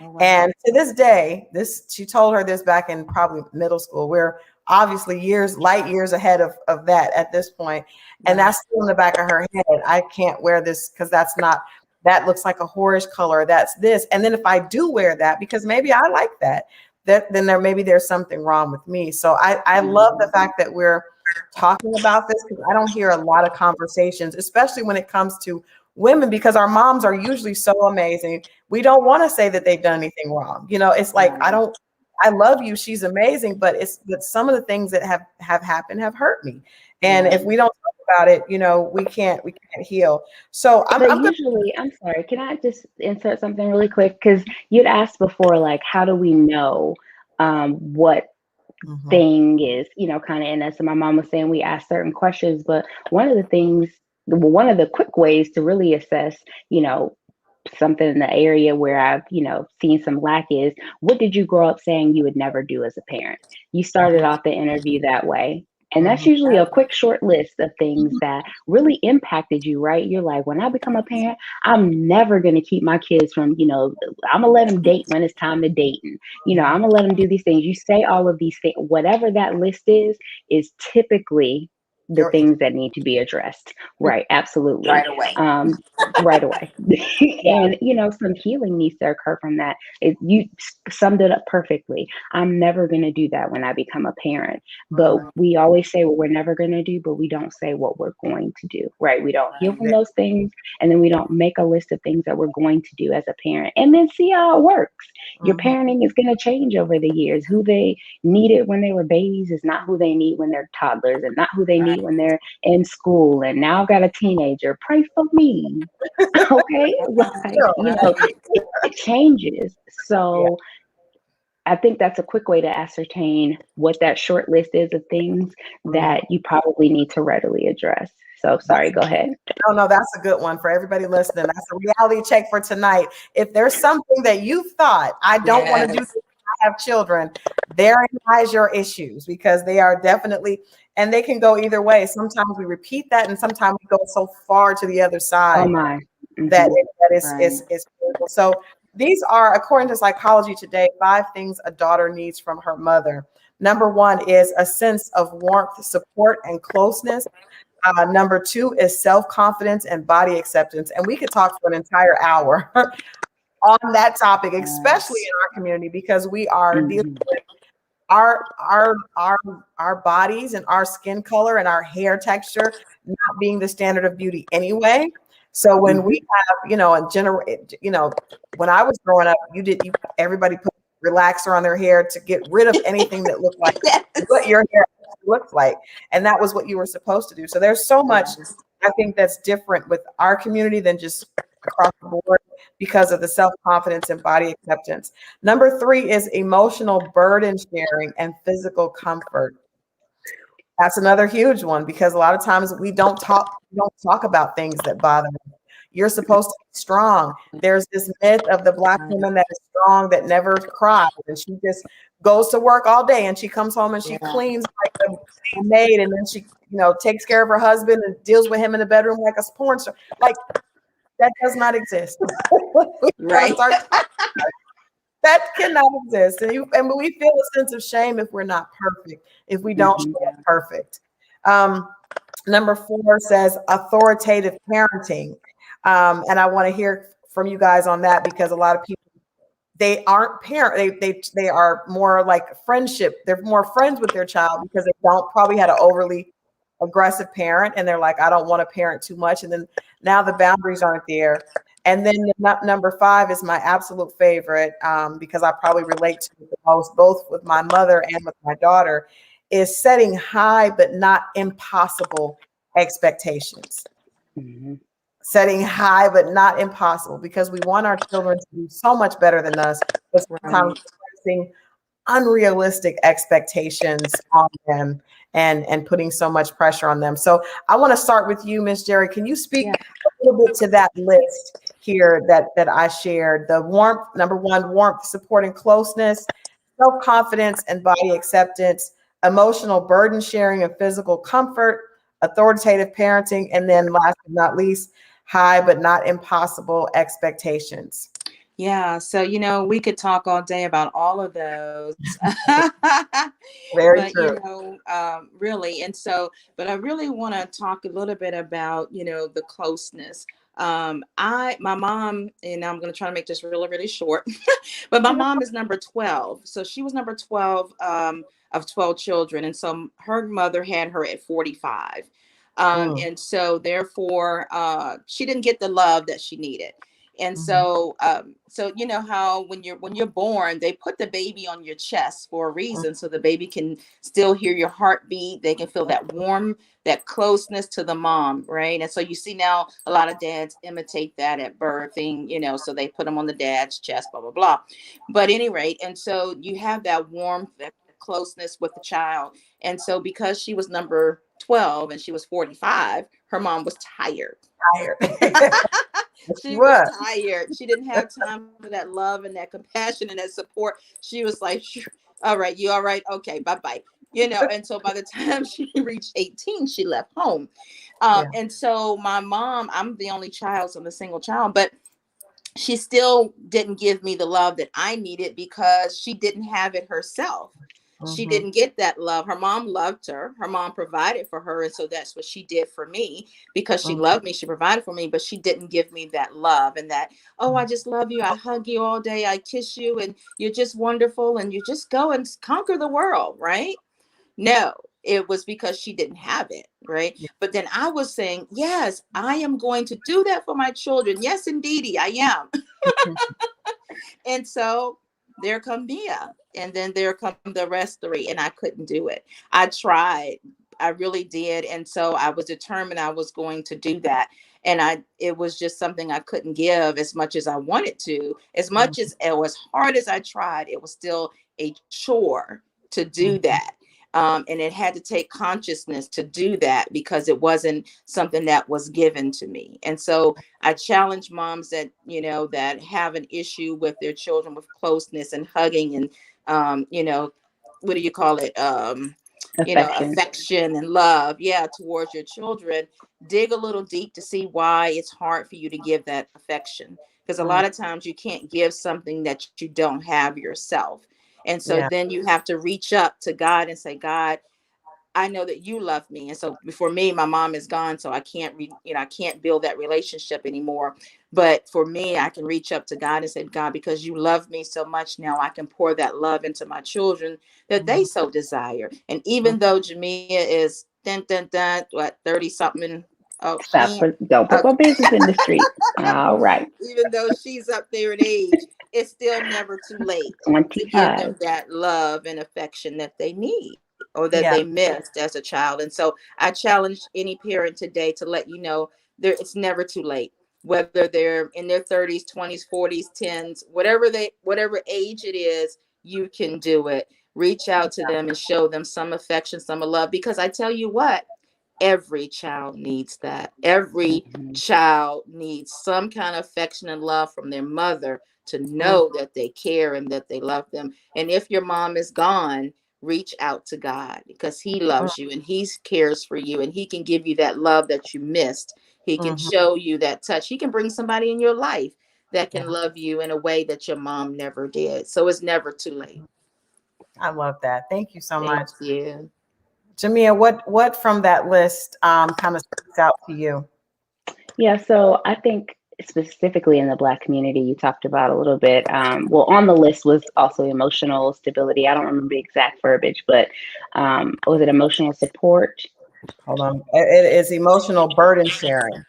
oh, wow, And to this day, she told her this back in probably middle school. We're obviously light years ahead of that at this point. And right, that's still in the back of her head. I can't wear this because that looks like a whorish color. That's this. And then if I do wear that, because maybe I like then there's something wrong with me. So I love the fact that we're talking about this, because I don't hear a lot of conversations, especially when it comes to women, because our moms are usually so amazing. We don't want to say that they've done anything wrong. It's like, right, I love you, she's amazing, but some of the things that have happened have hurt me. And right. if we don't talk about it, we can't heal. So I'm But gonna usually, I'm sorry, can I just insert something really quick? Because you'd asked before, like, how do we know what Mhm. thing is, kind of in us. And my mom was saying we ask certain questions, but one of the quick ways to really assess, something in the area where I've, seen some lack is, what did you grow up saying you would never do as a parent? You started off the interview that way. And that's Mhm. usually a quick, short list of things that really impacted you, right? You're like, when I become a parent, I'm never going to keep my kids from, I'm going to let them date when it's time to date. And, I'm going to let them do these things. You say all of these things, whatever that list is typically the Your things that need to be addressed. Right. Absolutely. Right away. Right away. And, some healing needs to occur from that. You summed it up perfectly. I'm never going to do that when I become a parent. But Mhm. we always say what we're never going to do, but we don't say what we're going to do, right? We don't heal from Right. those things. And then we don't make a list of things that we're going to do as a parent and then see how it works. Your Mhm. parenting is going to change over the years. Who they needed when they were babies is not who they need when they're toddlers, and not who they Right. need when they're in school. And now I've got a teenager. Pray for me. Okay. Like, Right. it changes. Yeah. So I think that's a quick way to ascertain what that short list is of things Mhm. that you probably need to readily address. So sorry, go ahead. No, that's a good one for everybody listening. That's a reality check for tonight. If there's something that you've thought, I don't want to do this Yes. when I have children, therein lies your issues, because they are definitely, and they can go either way. Sometimes we repeat that, and sometimes we go so far to the other Oh side my. that Hmm. that is Right. is is painful. So These are, according to Psychology Today, 5 things a daughter needs from her mother. Number 1 is a sense of warmth, support, and closeness. Number 2 is self-confidence and body acceptance. And we could talk for an entire hour on that topic, especially in our community, because we are dealing with our bodies and our skin color and our hair texture not being the standard of beauty anyway. So when we have, when I was growing up, everybody put relaxer on their hair to get rid of anything that looked like what your hair looks like. And that was what you were supposed to do. So there's so much, I think, that's different with our community than just across the board because of the self-confidence and body acceptance. Number 3 is emotional burden sharing and physical comfort. That's another huge one, because a lot of times we don't talk about things that bother us. You're supposed to be strong. There's this myth of the Black woman that is strong, that never cries, and she just goes to work all day and she comes home and she cleans like a maid, and then she, takes care of her husband and deals with him in the bedroom like a porn star. Like, that does not exist. Right. That cannot exist. And we feel a sense of shame if we're not perfect, if we don't show up perfect. Number 4 says authoritative parenting. And I want to hear from you guys on that, because a lot of people, they aren't they are more like friendship. They're more friends with their child because they probably had an overly aggressive parent, and they're like, I don't want to parent too much. And then now the boundaries aren't there. And then number 5 is my absolute favorite, because I probably relate to it the most, both with my mother and with my daughter, is setting high but not impossible expectations. Setting high but not impossible, because we want our children to do so much better than us, but sometimes placing unrealistic expectations on them and putting so much pressure on them. So I want to start with you, Miss Jeri. Can you speak a little bit to that list here that I shared? The warmth, number 1, warmth, support, and closeness, self-confidence and body acceptance, emotional burden sharing and physical comfort, authoritative parenting, and then last but not least, high but not impossible expectations. Yeah, so we could talk all day about all of those. Very but true. really, and so, but I really want to talk a little bit about the closeness. My mom, and I'm going to try to make this really, really short, but my mom is number 12. So she was number 12 of 12 children. And so her mother had her at 45. And so therefore, she didn't get the love that she needed. And so, so you know how when you're born, they put the baby on your chest for a reason, so the baby can still hear your heartbeat. They can feel that warm, that closeness to the mom, right? And so you see now a lot of dads imitate that at birthing, so they put them on the dad's chest, blah blah blah. But at any rate, and so you have that warmth, that closeness with the child. And so because she was number 12 and she was 45, her mom was tired. She was tired. She didn't have time for that love and that compassion and that support. She was like, all right, you all right? Okay, bye-bye. And so by the time she reached 18, she left home. And so my mom, I'm the only child, so I'm a single child, but she still didn't give me the love that I needed because she didn't have it herself. She didn't get that love. Her mom loved her. Her mom provided for her. And so that's what she did for me, because she loved me. She provided for me, but she didn't give me that love and that, oh, I just love you. I hug you all day. I kiss you and you're just wonderful. And you just go and conquer the world, right? No, it was because she didn't have it, right? But then I was saying, yes, I am going to do that for my children. Yes, indeedy, I am. And so there come Mia, and then there come the rest 3, and I couldn't do it. I tried, I really did, and so I was determined I was going to do that. And it was just something I couldn't give as much as I wanted to. As much as hard as I tried, it was still a chore to do that. And it had to take consciousness to do that, because it wasn't something that was given to me. And so I challenge moms that, that have an issue with their children, with closeness and hugging and, what do you call it? Affection and love. Yeah. Towards your children. Dig a little deep to see why it's hard for you to give that affection. because a lot of times you can't give something that you don't have yourself. And so Yeah. then you have to reach up to God and say, God, I know that you love me. And so for me, my mom is gone, so I can't, I can't build that relationship anymore. But for me, I can reach up to God and say, God, because you love me so much now, I can pour that love into my children that they so desire. And even though Jemia is what, 30 something, oh, Don't put my business in the street. All right. even though she's up there in age, it's still never too late to give them 25. that love and affection that they need or that Yeah. they missed as a child. And so I challenge any parent today to let you know there it's never too late. Whether they're in their 30s, 20s, 40s, 10s, whatever age it is, you can do it. Reach out to them and show them some affection, some love. Because I tell you what, every child needs that. Every Mhm. child needs some kind of affection and love from their mother to Mhm. know that they care and that they love them. And if your mom is gone, reach out to God because He loves you and He cares for you and He can give you that love that you missed. He can Mhm. show you that touch. He can bring somebody in your life that Yeah. can love you in a way that your mom never did. So it's never too late. I love that. Thank you so Thank much. you. Jamia, what from that list kind of sticks out to you? Yeah, so I think specifically in the Black community, you talked about a little bit. Well, on the list was also emotional stability. I don't remember the exact verbiage, but was it emotional support, Hold on. It is emotional burden sharing.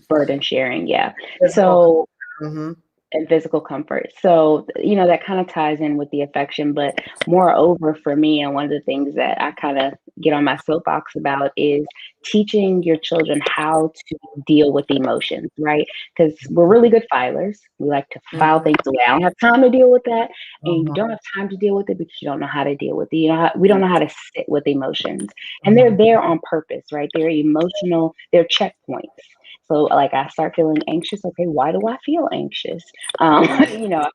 burden sharing? Yeah. Physical. So Mm-hmm. and physical comfort. So, that kind of ties in with the affection. But moreover, for me, and one of the things that I kind of get on my soapbox about is teaching your children how to deal with emotions, right? Because we're really good filers. We like to file Mhm. things away. I don't have time to deal with that. And you Mm-hmm. don't have time to deal with it because you don't know how to deal with it. We don't know how to sit with emotions. And Mm-hmm. they're there on purpose, right? They're emotional, they're checkpoints. So, like, I start feeling anxious. Okay, why do I feel anxious? I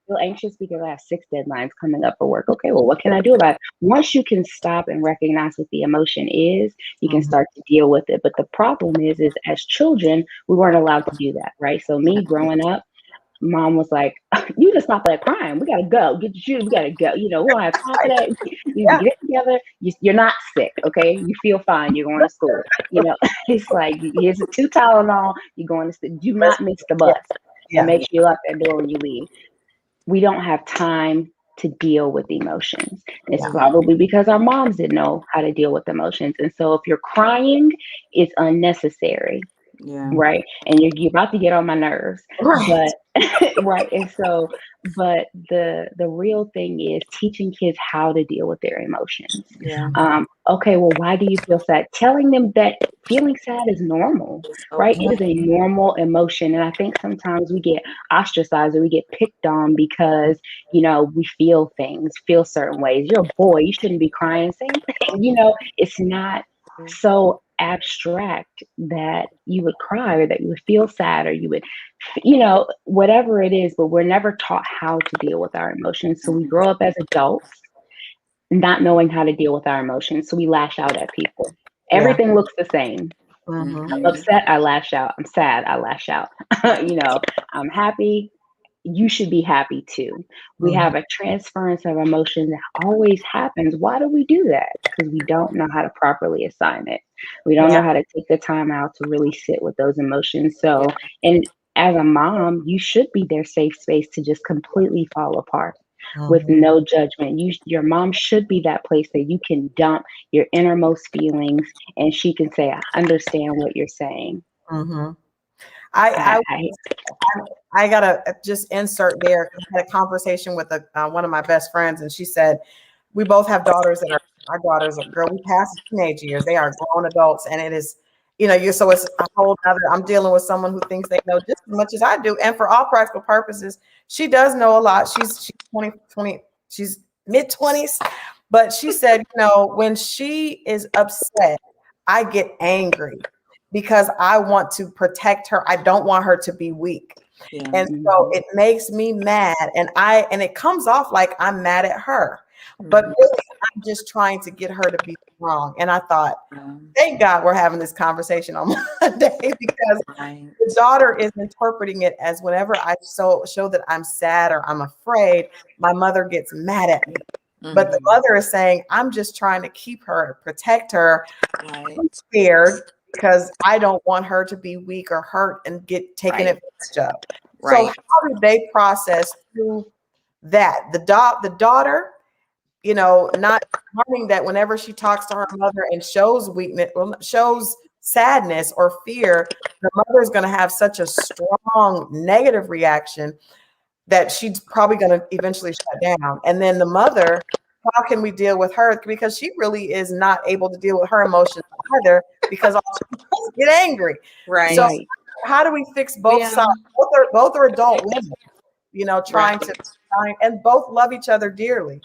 feel anxious because I have 6 deadlines coming up for work. Okay, well, what can I do about it? Once you can stop and recognize what the emotion is, you can Mm-hmm. start to deal with it. But the problem is as children, we weren't allowed to do that, right? So me growing up, mom was like, "You just stop that crying. We gotta go. Get your shoes. We gotta go. We don't have time for that. You need to Yeah. get it together. You're not sick, okay? You feel fine. You're going to school. It's like here's a 2 Tylenol. You're going to school. Do not miss the Yeah. bus, and Yeah. make sure you lock that door when you leave." We don't have time to deal with emotions. And it's Yeah. probably because our moms didn't know how to deal with emotions. And so if you're crying, it's unnecessary, Yeah. right? And you're about to get on my nerves. Right. But right. And so, but the real thing is teaching kids how to deal with their emotions. Yeah. Okay, well, why do you feel sad? Telling them that feeling sad is normal, It's right? okay. It is a normal emotion. And I think sometimes we get ostracized or we get picked on because, we feel certain ways. You're a boy, you shouldn't be crying. Same thing. It's not so abstract that you would cry or that you would feel sad or you would, whatever it is, but we're never taught how to deal with our emotions. So we grow up as adults not knowing how to deal with our emotions. So we lash out at people. Yeah. Everything looks the same. Mm-hmm. I'm upset, I lash out. I'm sad, I lash out. I'm happy. You should be happy too. We Mm-hmm. have a transference of emotion that always happens. Why do we do that? Because we don't know how to properly assign it. We don't Yeah. know how to take the time out to really sit with those emotions. So, Yeah. and as a mom, you should be their safe space to just completely fall apart with Mm-hmm. no judgment. Your mom should be that place that you can dump your innermost feelings and she can say, I understand what you're saying. Mm-hmm. I, I I I gotta just insert there. I had a conversation with one of my best friends, and she said we both have daughters that are our daughters are girl. We passed teenage years; they are grown adults, and it is, you. So it's a whole other. I'm dealing with someone who thinks they know just as much as I do, and for all practical purposes, she does know a lot. She's 20, she's mid-20s, but she said, when she is upset, I get angry because I want to protect her. I don't want her to be weak. Yeah. And so mhm, it makes me mad, and it comes off like I'm mad at her. But Mhm. really, I'm just trying to get her to be strong. And I thought, Yeah. thank God we're having this conversation on Monday because because Right. the daughter is interpreting it as whenever I show that I'm sad or I'm afraid, my mother gets mad at me. But the Mhm. mother is saying, I'm just trying to keep her, protect her. Right. I'm scared because I don't want her to be weak or hurt and get taken Right. advantage of. So Right. how do they process through that? The daughter, not learning that whenever she talks to her mother and shows weakness, shows sadness or fear, the mother is going to have such a strong negative reaction that she's probably going to eventually shut down. And then the mother, how can we deal with her? Because she really is not able to deal with her emotions either, because all she does is get angry. So Right. Right. how do we fix both Yeah. sides? Both are adult women, trying Right. to and both love each other dearly.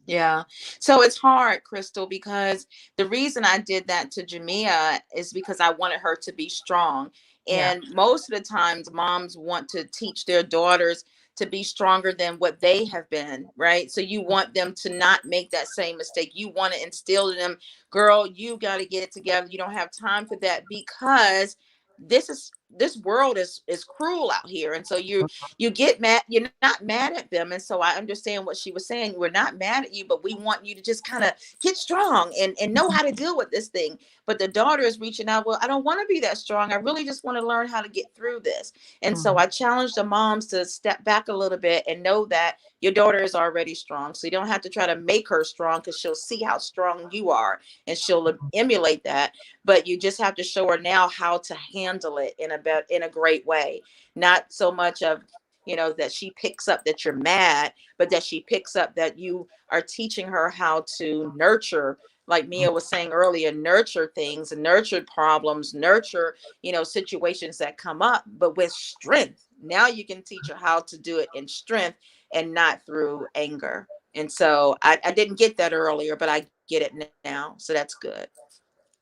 Yeah. So it's hard, Christal, because the reason I did that to Jamia is because I wanted her to be strong. Yeah. And most of the times, moms want to teach their daughters to be stronger than what they have been, right? So you want them to not make that same mistake. You want to instill in them, girl, you got to get it together. You don't have time for that, because this world is cruel out here. And so you get mad, you're not mad at them. And so I understand what she was saying. We're not mad at you, but we want you to just kind of get strong and know how to deal with this thing. But the daughter is reaching out, well, I don't want to be that strong. I really just want to learn how to get through this. And so I challenge the moms to step back a little bit and know that your daughter is already strong. So you don't have to try to make her strong, because she'll see how strong you are and she'll emulate that. But you just have to show her now how to handle it in a great way. Not so much of, that she picks up that you're mad, but that she picks up that you are teaching her how to nurture, like Mia was saying earlier, nurture things and nurture problems, nurture, situations that come up, but with strength. Now you can teach her how to do it in strength and not through anger. And so I didn't get that earlier, but I get it now. So that's good.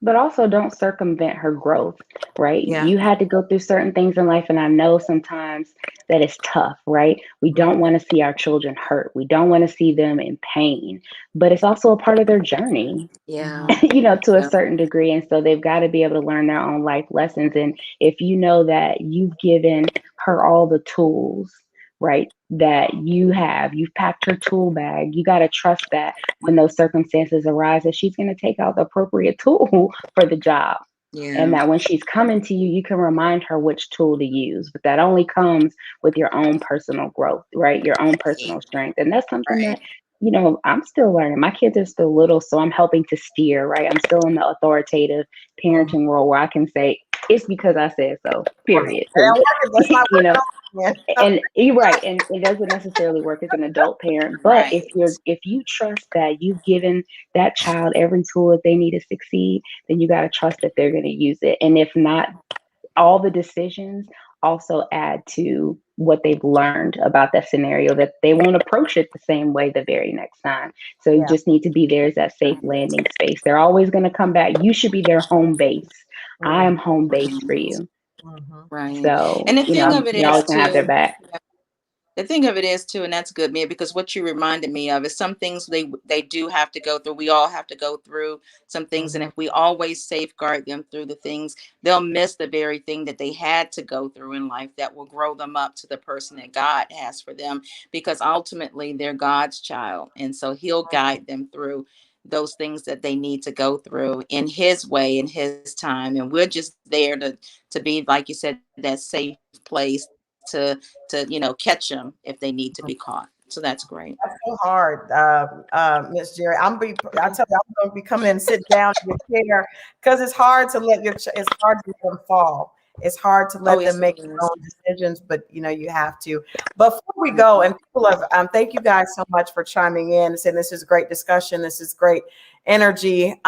But also don't circumvent her growth, right? Yeah. You had to go through certain things in life, and I know sometimes that it's tough, right? We don't want to see our children hurt. We don't want to see them in pain, but it's also a part of their journey, Yeah. to a Yeah. certain degree. And so they've got to be able to learn their own life lessons. And if you know that you've given her all the tools, right, that you've packed her tool bag, you got to trust that when those circumstances arise, that she's going to take out the appropriate tool for the job. And Yeah. that when she's coming to you, you can remind her which tool to use. But that only comes with your own personal growth, right? Your own personal strength. And that's something Right. that, I'm still learning. My kids are still little, so I'm helping to steer, right? I'm still in the authoritative parenting role where I can say, it's because I said so, period. Because, That's not you know, working. and you're right, and it doesn't necessarily work as an adult parent, but Right. if you trust that you've given that child every tool that they need to succeed, then you got to trust that they're going to use it. And if not, all the decisions also add to what they've learned about that scenario, that they won't approach it the same way the very next time. So you Yeah. just need to be there as that safe landing space. They're always going to come back. You should be their home base. I am home base for you. Right. So, And the thing of it you're is always going to have their too, back. the thing of it is too, and that's good, Mia, because what you reminded me of is some things they do have to go through. We all have to go through some things, and if we always safeguard them through the things, they'll miss the very thing that they had to go through in life that will grow them up to the person that God has for them. Because ultimately, they're God's child, and so He'll guide them through those things that they need to go through in His way, in His time, and we're just there to be, like you said, that safe place to catch them if they need to be caught. So that's great. That's so hard, Miss Jerry. I tell you, I'm going to be coming in and sit down in your chair because it's hard to let it's hard to let them fall. It's hard to Oh, let them yes, it make their is. own decisions, but you have to. Before we go, and people have, thank you guys so much for chiming in and saying this is a great discussion. This is great energy.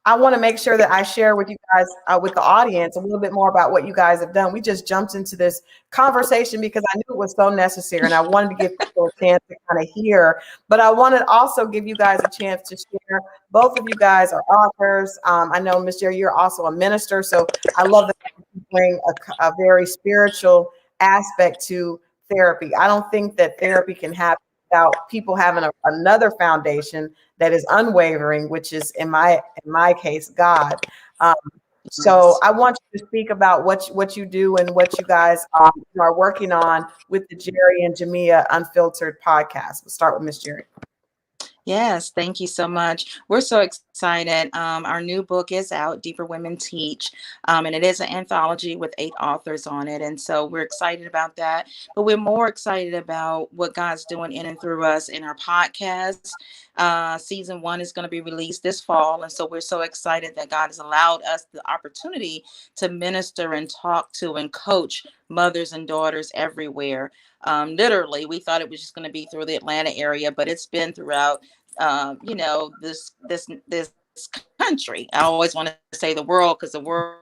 I want to make sure that I share with you guys, with the audience, a little bit more about what you guys have done. We just jumped into this conversation because I knew it was so necessary, and I wanted to give people a chance to kind of hear. But I wanted to also give you guys a chance to share. Both of you guys are authors. I know, Ms. Jerry, you're also a minister, so I love that you bring a very spiritual aspect to therapy. I don't think that therapy can happen without people having another foundation that is unwavering, which is in my case, God. Um, So I want you to speak about what you do and what you guys are working on with the Jeri and Jemia Unfiltered podcast. We'll start with Miss Jeri. Yes, thank you so much. We're so excited. Our new book is out, Deeper Women Teach, and it is an anthology with 8 authors on it. And so we're excited about that. But we're more excited about what God's doing in and through us in our podcast. Season 1 is going to be released this fall. And so we're so excited that God has allowed us the opportunity to minister and talk to and coach mothers and daughters everywhere. Literally, we thought it was just going to be through the Atlanta area, but it's been throughout, this country. I always want to say the world, because the world,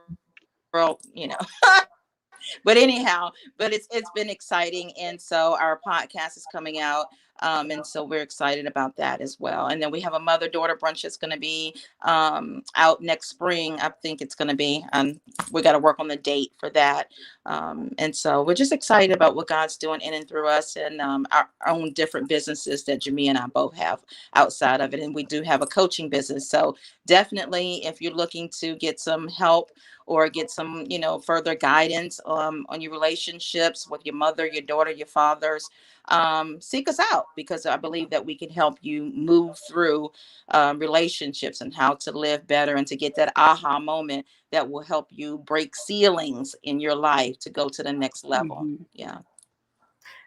but anyhow, but it's been exciting, and so our podcast is coming out, and so we're excited about that as well. And then we have a mother-daughter brunch that's going to be out next spring. I think it's going to be. We got to work on the date for that, and so we're just excited about what God's doing in and through us, and our own different businesses that Jemia and I both have outside of it, and we do have a coaching business. So definitely, if you're looking to get some help or get some, further guidance on your relationships with your mother, your daughter, your fathers, seek us out, because I believe that we can help you move through relationships and how to live better and to get that aha moment that will help you break ceilings in your life to go to the next level. Mm-hmm. Yeah.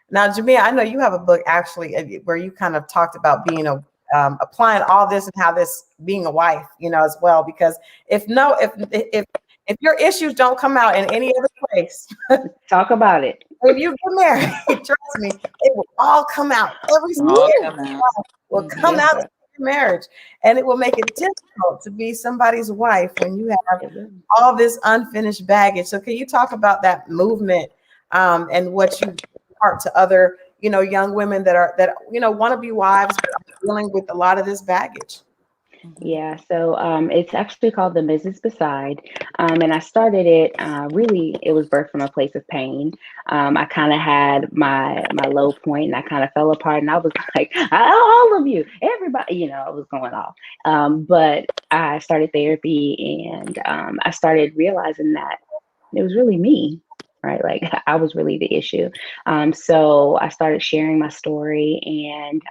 Now, Jemia, I know you have a book actually where you kind of talked about being applying all this and how this being a wife, as well. Because if your issues don't come out in any other place, Talk about it. if you get married, trust me, it will all come out. Every All single come out. will come Yes, out sir. of your marriage, and it will make it difficult to be somebody's wife when you have It will. all this unfinished baggage. So, can you talk about that movement and what you impart to other, young women that want to be wives but are dealing with a lot of this baggage? Yeah, so it's actually called The Mrs. Beside. And I started it really, it was birthed from a place of pain. I kind of had my low point, and I kind of fell apart, and I was like, all of you, everybody, I was going off. But I started therapy, and I started realizing that it was really me. Right, like I was really the issue. So I started sharing my story and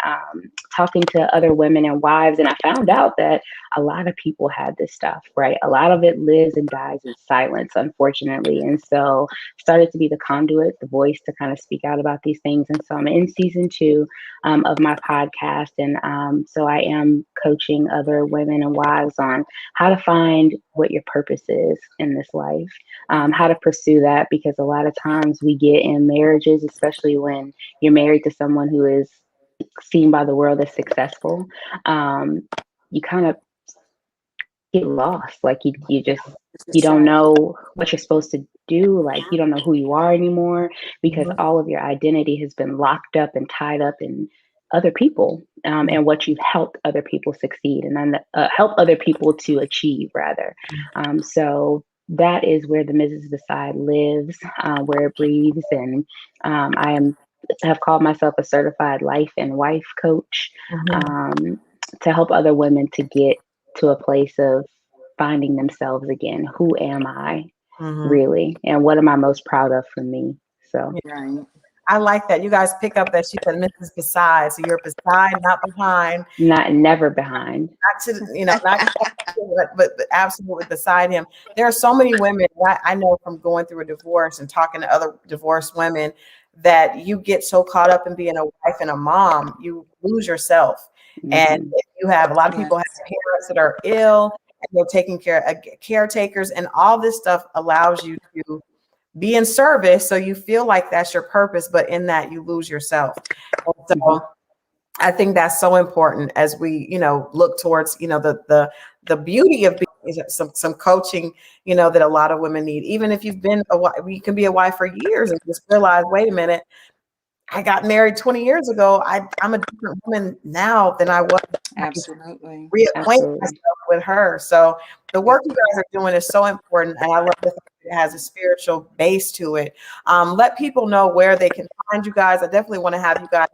talking to other women and wives, and I found out that a lot of people had this stuff. Right, a lot of it lives and dies in silence, unfortunately. And so started to be the conduit, the voice to kind of speak out about these things. And so I'm in season 2 of my podcast, and so I am coaching other women and wives on how to find what your purpose is in this life, how to pursue that, because a lot of times we get in marriages, especially when you're married to someone who is seen by the world as successful, you kind of get lost. Like you don't know what you're supposed to do. Like you don't know who you are anymore, because all of your identity has been locked up and tied up in other people, and what you've helped other people succeed and then help other people to achieve, rather. So that is where the Mrs. Beside lives, where it breathes. And have called myself a certified life and wife coach, to help other women to get to a place of finding themselves again. Who am I really? And what am I most proud of for me? So Right. I like that. You guys pick up that she said Mrs. Beside. So you're beside, not behind. never behind. Not to, not but absolutely beside him. There are so many women I know from going through a divorce and talking to other divorced women, that you get so caught up in being a wife and a mom, you lose yourself. And you have a lot of people have parents that are ill, and they're taking care of caretakers, and all this stuff allows you to be in service. So you feel like that's your purpose, but in that you lose yourself. And so I think that's so important as we, look towards, the beauty of being some coaching, that a lot of women need. Even if you've been a wife, you can be a wife for years and just realize, wait a minute, I got married 20 years ago. I'm a different woman now than I was. Absolutely. Reacquaint myself with her. So the work you guys are doing is so important, and I love the fact that it has a spiritual base to it. Let people know where they can find you guys. I definitely want to have you guys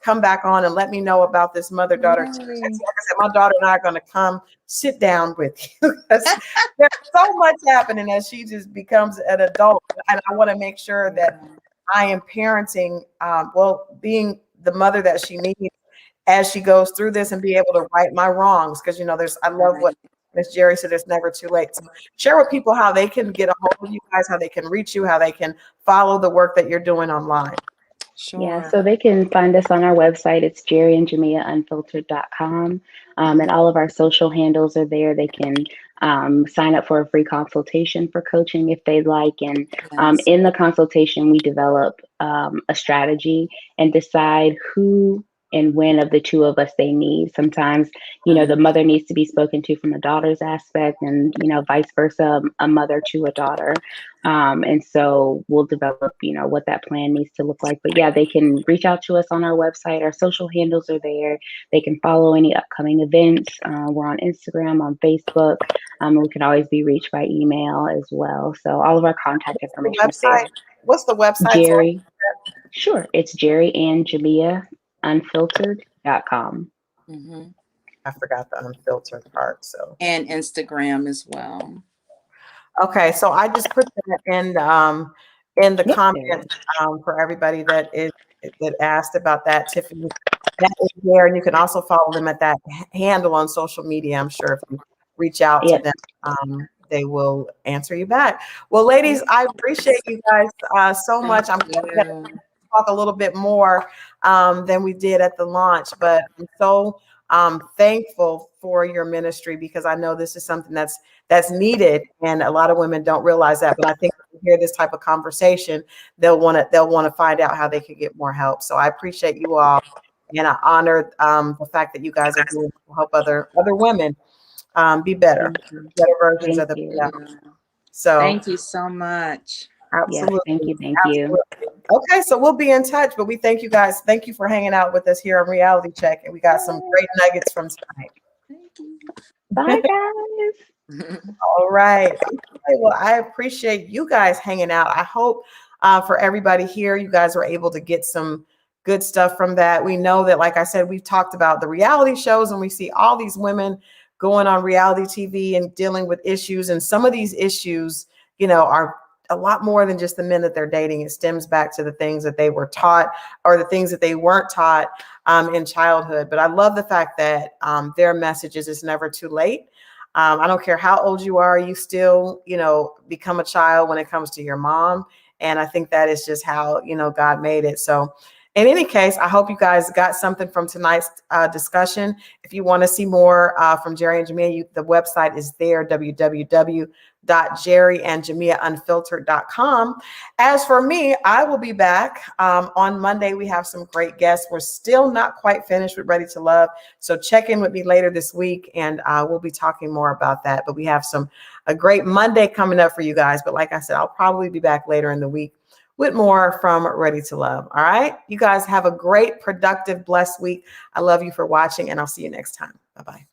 come back on and let me know about this mother-daughter. Like I said, my daughter and I are going to come sit down with you. There's so much happening as she just becomes an adult. And I want to make sure that I am parenting, being the mother that she needs as she goes through this and be able to right my wrongs. Because, I love what Miss Jeri said, it's never too late. So share with people how they can get a hold of you guys, how they can reach you, how they can follow the work that you're doing online. Sure. Yeah, so they can find us on our website. It's Jeri and Jemia Unfiltered.com. And all of our social handles are there. They can sign up for a free consultation for coaching if they'd like. And in the consultation, we develop a strategy and decide who and when of the two of us they need. Sometimes, the mother needs to be spoken to from a daughter's aspect, and, vice versa, a mother to a daughter. And so we'll develop, what that plan needs to look like. But yeah, they can reach out to us on our website. Our social handles are there. They can follow any upcoming events. We're on Instagram, on Facebook. We can always be reached by email as well. So all of our contact information is there. What's the website? Jeri. Sure. It's Jeri and Jemia Unfiltered.com. I forgot the unfiltered part. So, and Instagram as well. Okay, so I just put that in the comments for everybody that asked about that. Tiffany, that is there, and you can also follow them at that handle on social media. I'm sure if you reach out to them, they will answer you back. Well, ladies, I appreciate you guys so much. I'm going to talk a little bit more than we did at the launch, but I'm so thankful for your ministry, because I know this is something that's needed, and a lot of women don't realize that. But I think when you hear this type of conversation, they'll want to find out how they can get more help. So I appreciate you all, and I honor the fact that you guys are doing to help other women be better versions of themselves. So thank you so much. Absolutely. Yes, thank you. Okay, so we'll be in touch, but we thank you guys. Thank you for hanging out with us here on Reality Check, and we got some great nuggets from tonight. Bye, guys. All right. Okay, well, I appreciate you guys hanging out. I hope for everybody here, you guys were able to get some good stuff from that. We know that, like I said, we've talked about the reality shows, and we see all these women going on reality TV and dealing with issues, and some of these issues, are a lot more than just the men that they're dating. It stems back to the things that they were taught or the things that they weren't taught in childhood. But I love the fact that their message is it's never too late. I don't care how old you are, you still, become a child when it comes to your mom. And I think that is just how, God made it. So in any case, I hope you guys got something from tonight's discussion. If you want to see more from Jeri and Jemia, the website is there, www.jeriandjemiaunfiltered.com. As for me, I will be back on Monday. We have some great guests. We're still not quite finished with Ready to Love, so check in with me later this week, and we'll be talking more about that. But we have a great Monday coming up for you guys. But like I said, I'll probably be back later in the week with more from Ready to Love. All right. You guys have a great, productive, blessed week. I love you for watching, and I'll see you next time. Bye-bye.